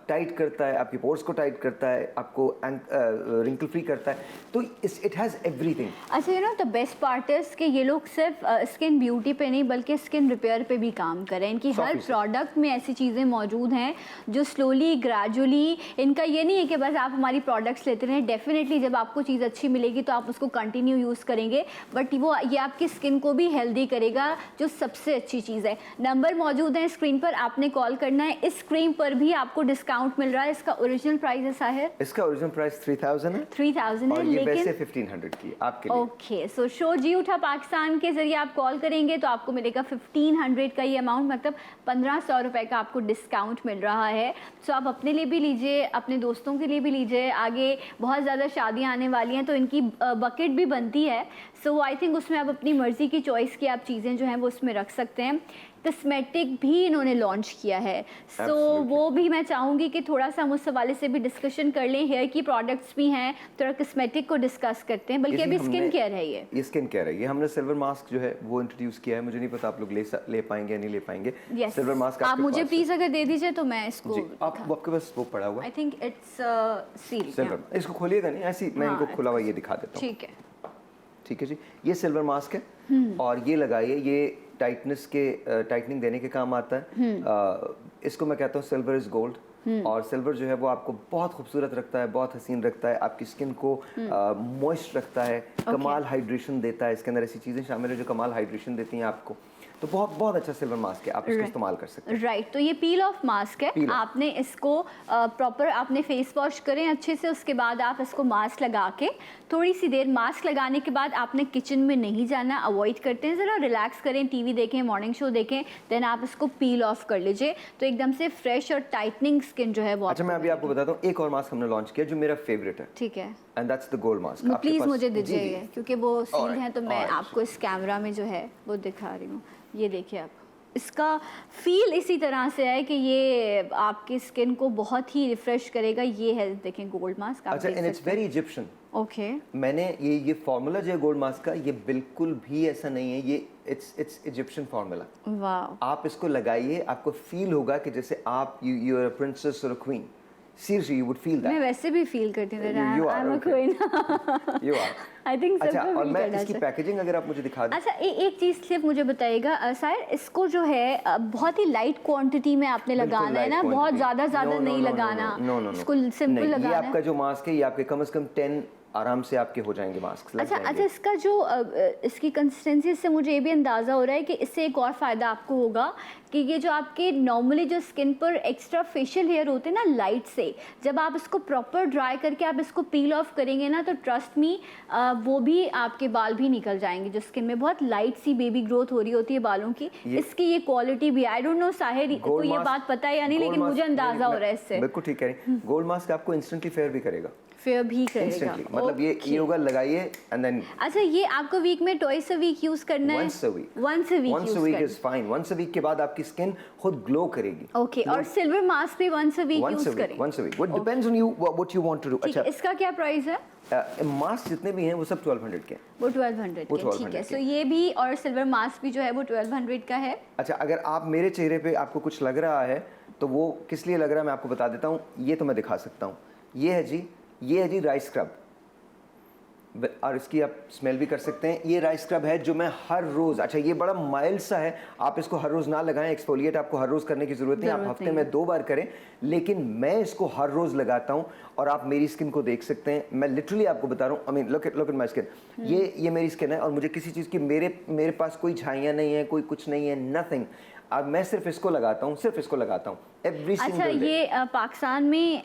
टाइट करता है, आपके पोर्स को टाइट करता है, आपको रिंकल फ्री करता है, तो इट हैज़ एवरीथिंग।
अच्छा, you know the best part is कि ये लोग सिर्फ स्किन ब्यूटी पे नहीं बल्कि स्किन रिपेयर पे भी काम करें। इनकी हर
100%।
प्रोडक्ट में ऐसी चीज़ें मौजूद हैं जो स्लोली ग्रेजुअली, इनका ये नहीं है कि बस आप हमारी प्रोडक्ट्स लेते रहें। डेफिनेटली जब आपको चीज़ अच्छी मिलेगी तो आप उसको कंटिन्यू यूज़ करेंगे, बट ये आपकी स्किन को भी हेल्दी करेगा, जो सबसे अच्छी चीज़ है। नंबर मौजूद है स्क्रीन पर, आपने कॉल करना है। इस क्रीम पर भी आपको डिस्काउंट मिल रहा है। इसका ओरिजिनल प्राइस है साहिर,
इसका ओरिजिनल प्राइस 3000 है,
3000
और
है,
ये
लेकिन
वैसे 1500 की है आपके लिए।
ओके, सो शो जी उठा पाकिस्तान के जरिए आप कॉल करेंगे तो आपको मिलेगा 1500 का ये अमाउंट, मतलब 1500 रुपए का आपको डिस्काउंट मिल रहा है। सो आप अपने लिए भी लीजिए, अपने दोस्तों के लिए भी लीजिए। आगे बहुत ज़्यादा शादियां आने वाली हैं तो इनकी बकेट भी बनती है। सो आई थिंक उसमें आप अपनी मर्ज़ी की चॉइस की आप चीज़ें जो हैं वो उसमें रख सकते हैं। कस्मेटिक भी इन्होंने लॉन्च किया है, सो
Absolutely.
वो भी मैं चाहूँगी कि थोड़ा सा हम उस हवाले से भी डिस्कशन कर लें। हेयर की प्रोडक्ट्स भी हैं, थोड़ा कस्मेटिक को डिस्कस करते हैं, बल्कि
ये
अभी
हमने-
स्किन केयर है ये
स्किन केयर है। ये हमने सिल्वर मास्क जो है वो इंट्रोड्यूस किया है। मुझे नहीं पता आप लोग ले पाएंगे या नहीं ले पाएंगे।
Yes.
सिल्वर मास्क
आप मुझे प्लीज अगर दे दीजिए तो मैं इसको
जी, आपके पास वो पड़ा हुआ है
I think it's seal.
Silver. इसको खोलिएगा नहीं, ऐसी मैं
हाँ,
इनको खुला हुआ ये दिखा देता हूँ।
ठीक है।
ठीक है जी, ये सिल्वर मास्क है और ये लगाइए, ये टाइटनेस के टाइटनिंग देने के काम आता है। इसको मैं कहता हूँ सिल्वर इज गोल्ड, और सिल्वर जो है वो आपको बहुत खूबसूरत रखता है, बहुत हसीन रखता है, आपकी स्किन को मॉइस्ट रखता है, कमाल हाइड्रेशन देता है। इसके अंदर ऐसी चीज़ें शामिल है जो कमाल हाइड्रेशन देती हैं आपको। तो बहुत बहुत अच्छा सिल्वर मास्क है, आप इसको इस्तेमाल कर सकते हैं।
राइट, तो ये पील ऑफ मास्क है।
Peel off.
आपने इसको प्रॉपर आपने फेस वॉश करें अच्छे से, उसके बाद आप इसको मास्क लगा के थोड़ी सी देर, मास्क लगाने के बाद आपने किचन में नहीं जाना, अवॉइड करते हैं, ज़रा रिलैक्स करें, टीवी देखें, मॉर्निंग शो देखें, देन आप इसको पील ऑफ कर लीजिए, तो एकदम से फ्रेश और टाइटनिंग स्किन जो है वो
अच्छा, मैं अभी आपको बताता हूँ, एक और मास्क हमने लॉन्च किया जो मेरा फेवरेट है,
ठीक है।
And that's the gold mask.
Please मुझे दीजिए, क्योंकि वो सील
Alright,
है, तो मैं
alright.
आपको इस कैमरा में जो है वो दिखा रही हूँ। ये देखिए आप, इसका फील इसी तरह से है कि ये आपकी स्किन को बहुत ही रिफ्रेश करेगा। ये है, देखें, गोल्ड मास्क आप
अच्छा,
देख
एंड इट्स
सकते हैं।
Very Egyptian.
ओके,
मैंने ये फार्मूला जो है गोल्ड मास्क का, ये बिल्कुल भी ऐसा नहीं है, ये इट्स इजिप्शियन फार्मूला।
वाह,
आप इसको लगाइए, आपको फील होगा कि जैसे आप यू आर अ प्रिंसेस और a queen. seriously you would feel
मैं
that.
वैसे भी फील करती हूँ
You are,
I'm a
okay.
queen.
You are.
I think
अच्छा,
सबको
और
feel
मैं
करना
इसकी
चाहिए।
पैकेजिंग अगर आप मुझे दिखा दें।
अच्छा एक चीज़ सिर्फ मुझे बताइएगा सर, इसको जो है बहुत ही लाइट क्वांटिटी में आपने
बिल्कुल
लगाना है
light
ना, बहुत
quantity.
ज़्यादा
No, no,
नहीं
no, no,
लगाना,
no, no, no.
इसको सिंपल
नहीं,
लगाना
ये
है।
आपका जो मास्क है ये आपके कम से कम 10 आराम से आपके हो जाएंगे मास्क लग
अच्छा
जाएंगे।
इसका जो इसकी कंसिस्टेंसी से मुझे ये भी अंदाज़ा हो रहा है कि इससे एक और फ़ायदा आपको होगा कि ये जो आपके नॉर्मली जो स्किन पर एक्स्ट्रा फेशियल हेयर होते हैं ना लाइट से, जब आप इसको प्रॉपर ड्राई करके आप इसको पील ऑफ करेंगे ना, तो ट्रस्ट मी वो भी आपके बाल भी निकल जाएंगे। जो स्किन में बहुत लाइट सी बेबी ग्रोथ हो रही होती है बालों की, इसकी ये क्वालिटी भी, आई डोंट नो साहिर को ये बात पता है या नहीं, लेकिन मुझे अंदाज़ा हो रहा है इससे।
बिल्कुल ठीक है। गोल्ड मास्क आपको इंस्टेंटली फेयर भी करेगा,
फेयर भी करेगा।
इंस्टेंटली, मतलब ये होगा लगाइए एंड देन।
अच्छा ये आपको वीक में ट्वाइस अ वीक यूज करना है?
Once a week.
Once a week
is fine. Once a week के बाद आपकी स्किन खुद ग्लो करेगी।
ओके, और सिल्वर मास्क भी वंस अ वीक यूज करें?
Once a week, what depends on you what you want to do. अच्छा
इसका क्या प्राइस है?
मास्क जितने भी हैं वो सब 1200 के हैं।
वो 1200 के, ठीक है। सो ये भी और सिल्वर मास्क भी जो है वो 1200 का है।
अच्छा अगर आप मेरे चेहरे पे आपको कुछ लग रहा है तो वो किस लिए लग रहा है मैं आपको बता देता हूँ। ये तो मैं दिखा सकता हूँ, ये है जी राइस स्क्रब, और इसकी आप स्मेल भी कर सकते हैं। ये राइस स्क्रब है जो मैं हर रोज़, अच्छा ये बड़ा माइल्ड सा है, आप इसको हर रोज़ ना लगाएं, एक्सफोलिएट आपको हर रोज़ करने की ज़रूरत नहीं, आप हफ्ते में 2 बार करें, लेकिन मैं इसको हर रोज़ लगाता हूं और आप मेरी स्किन को देख सकते हैं। मैं लिटरली आपको बता रहा हूँ, I mean look at my skin, ये मेरी स्किन है और मुझे किसी चीज़ की मेरे पास कोई झाइयाँ नहीं है, कोई कुछ नहीं है, नथिंग। अब मैं सिर्फ इसको लगाता हूँ, एवरी
अच्छा
सिंगल डे।
ये पाकिस्तान में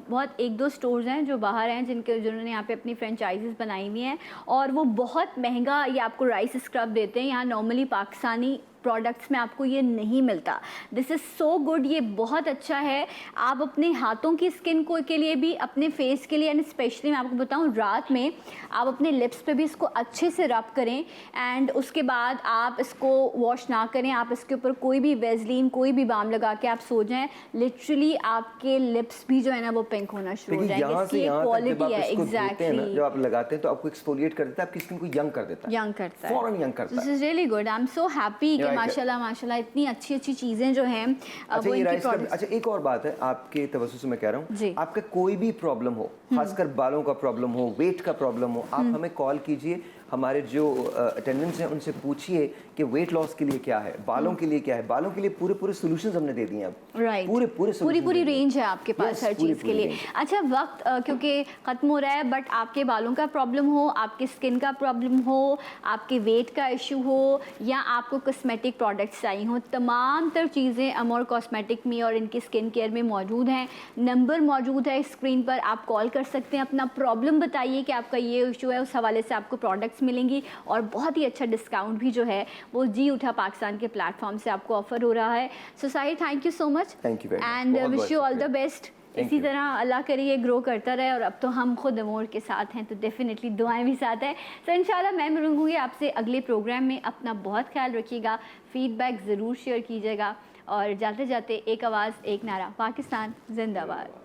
बहुत 1-2 स्टोर्स हैं जो बाहर हैं जिन्होंने यहाँ पे अपनी फ्रेंचाइजीज बनाई हुई हैं, और वो बहुत महंगा ये आपको राइस स्क्रब देते हैं। यहाँ नॉर्मली पाकिस्तानी प्रोडक्ट्स में आपको ये नहीं मिलता। दिस इज़ सो गुड, ये बहुत अच्छा है। आप अपने हाथों की स्किन को के लिए भी, अपने फेस के लिए, एंड स्पेशली मैं आपको बताऊं रात में आप अपने लिप्स पे भी इसको अच्छे से रब करें, एंड उसके बाद आप इसको वॉश ना करें, आप इसके ऊपर कोई भी वेजलीन कोई भी बाम लगा के आप सो जाएं, लिटरली आपके लिप्स भी जो है ना वो पिंक होना शुरू हो जाएंगे। इसकी क्वालिटी है एग्जैक्टली,
जब आप लगाते हैं तो आपको एक्सफोलिएट कर देता है, आपकी स्किन को यंग कर देता है,
यंग करता है,
फौरन यंग करता है।
This is really good, I am so happy कि माशाल्लाह इतनी अच्छी चीज़ें जो हैं वो इनकी प्रोडक्ट्स।
अच्छा एक और बात है आपके तवज्जो से मैं कह रहा हूँ, आपका कोई भी प्रॉब्लम हो, खासकर बालों का प्रॉब्लम हो, वेट का प्रॉब्लम हो, आप हमें कॉल कीजिए, हमारे जो अटेंडेंट्स हैं उनसे पूछिए कि वेट लॉस के लिए क्या है, बालों के लिए क्या है, बालों के लिए पूरे सॉल्यूशंस हमने दे दिए हैं अब।
राइट, पूरी रेंज है आपके पास हर चीज़ के लिए। अच्छा वक्त क्योंकि ख़त्म हो रहा है, बट आपके बालों का प्रॉब्लम हो, आपके स्किन का प्रॉब्लम हो, आपके वेट का इशू हो, या आपको कॉस्मेटिक प्रोडक्ट्स चाहिए हो, तमाम तर चीज़ें अमोर कॉस्मेटिक में और इनकी स्किन केयर में मौजूद हैं। नंबर मौजूद है स्क्रीन पर, आप कॉल कर सकते हैं, अपना प्रॉब्लम बताइए कि आपका ये इशू है, उस हवाले से आपको प्रोडक्ट्स मिलेंगी, और बहुत ही अच्छा डिस्काउंट भी जो है वो जी उठा पाकिस्तान के प्लेटफॉर्म से आपको ऑफर हो रहा है। So Sahir thank you so much,
thank you
and wish you all the best. इसी तरह अल्लाह करे ये ग्रो करता रहे, और अब तो हम खुद अमोर के साथ हैं तो डेफिनेटली दुआएं भी साथ हैं। तो इंशाल्लाह मैं मिलूंगी आपसे अगले प्रोग्राम में। अपना बहुत ख्याल रखिएगा, फीडबैक ज़रूर शेयर कीजिएगा, और जाते जाते एक आवाज़ एक नारा, पाकिस्तान जिंदाबाद।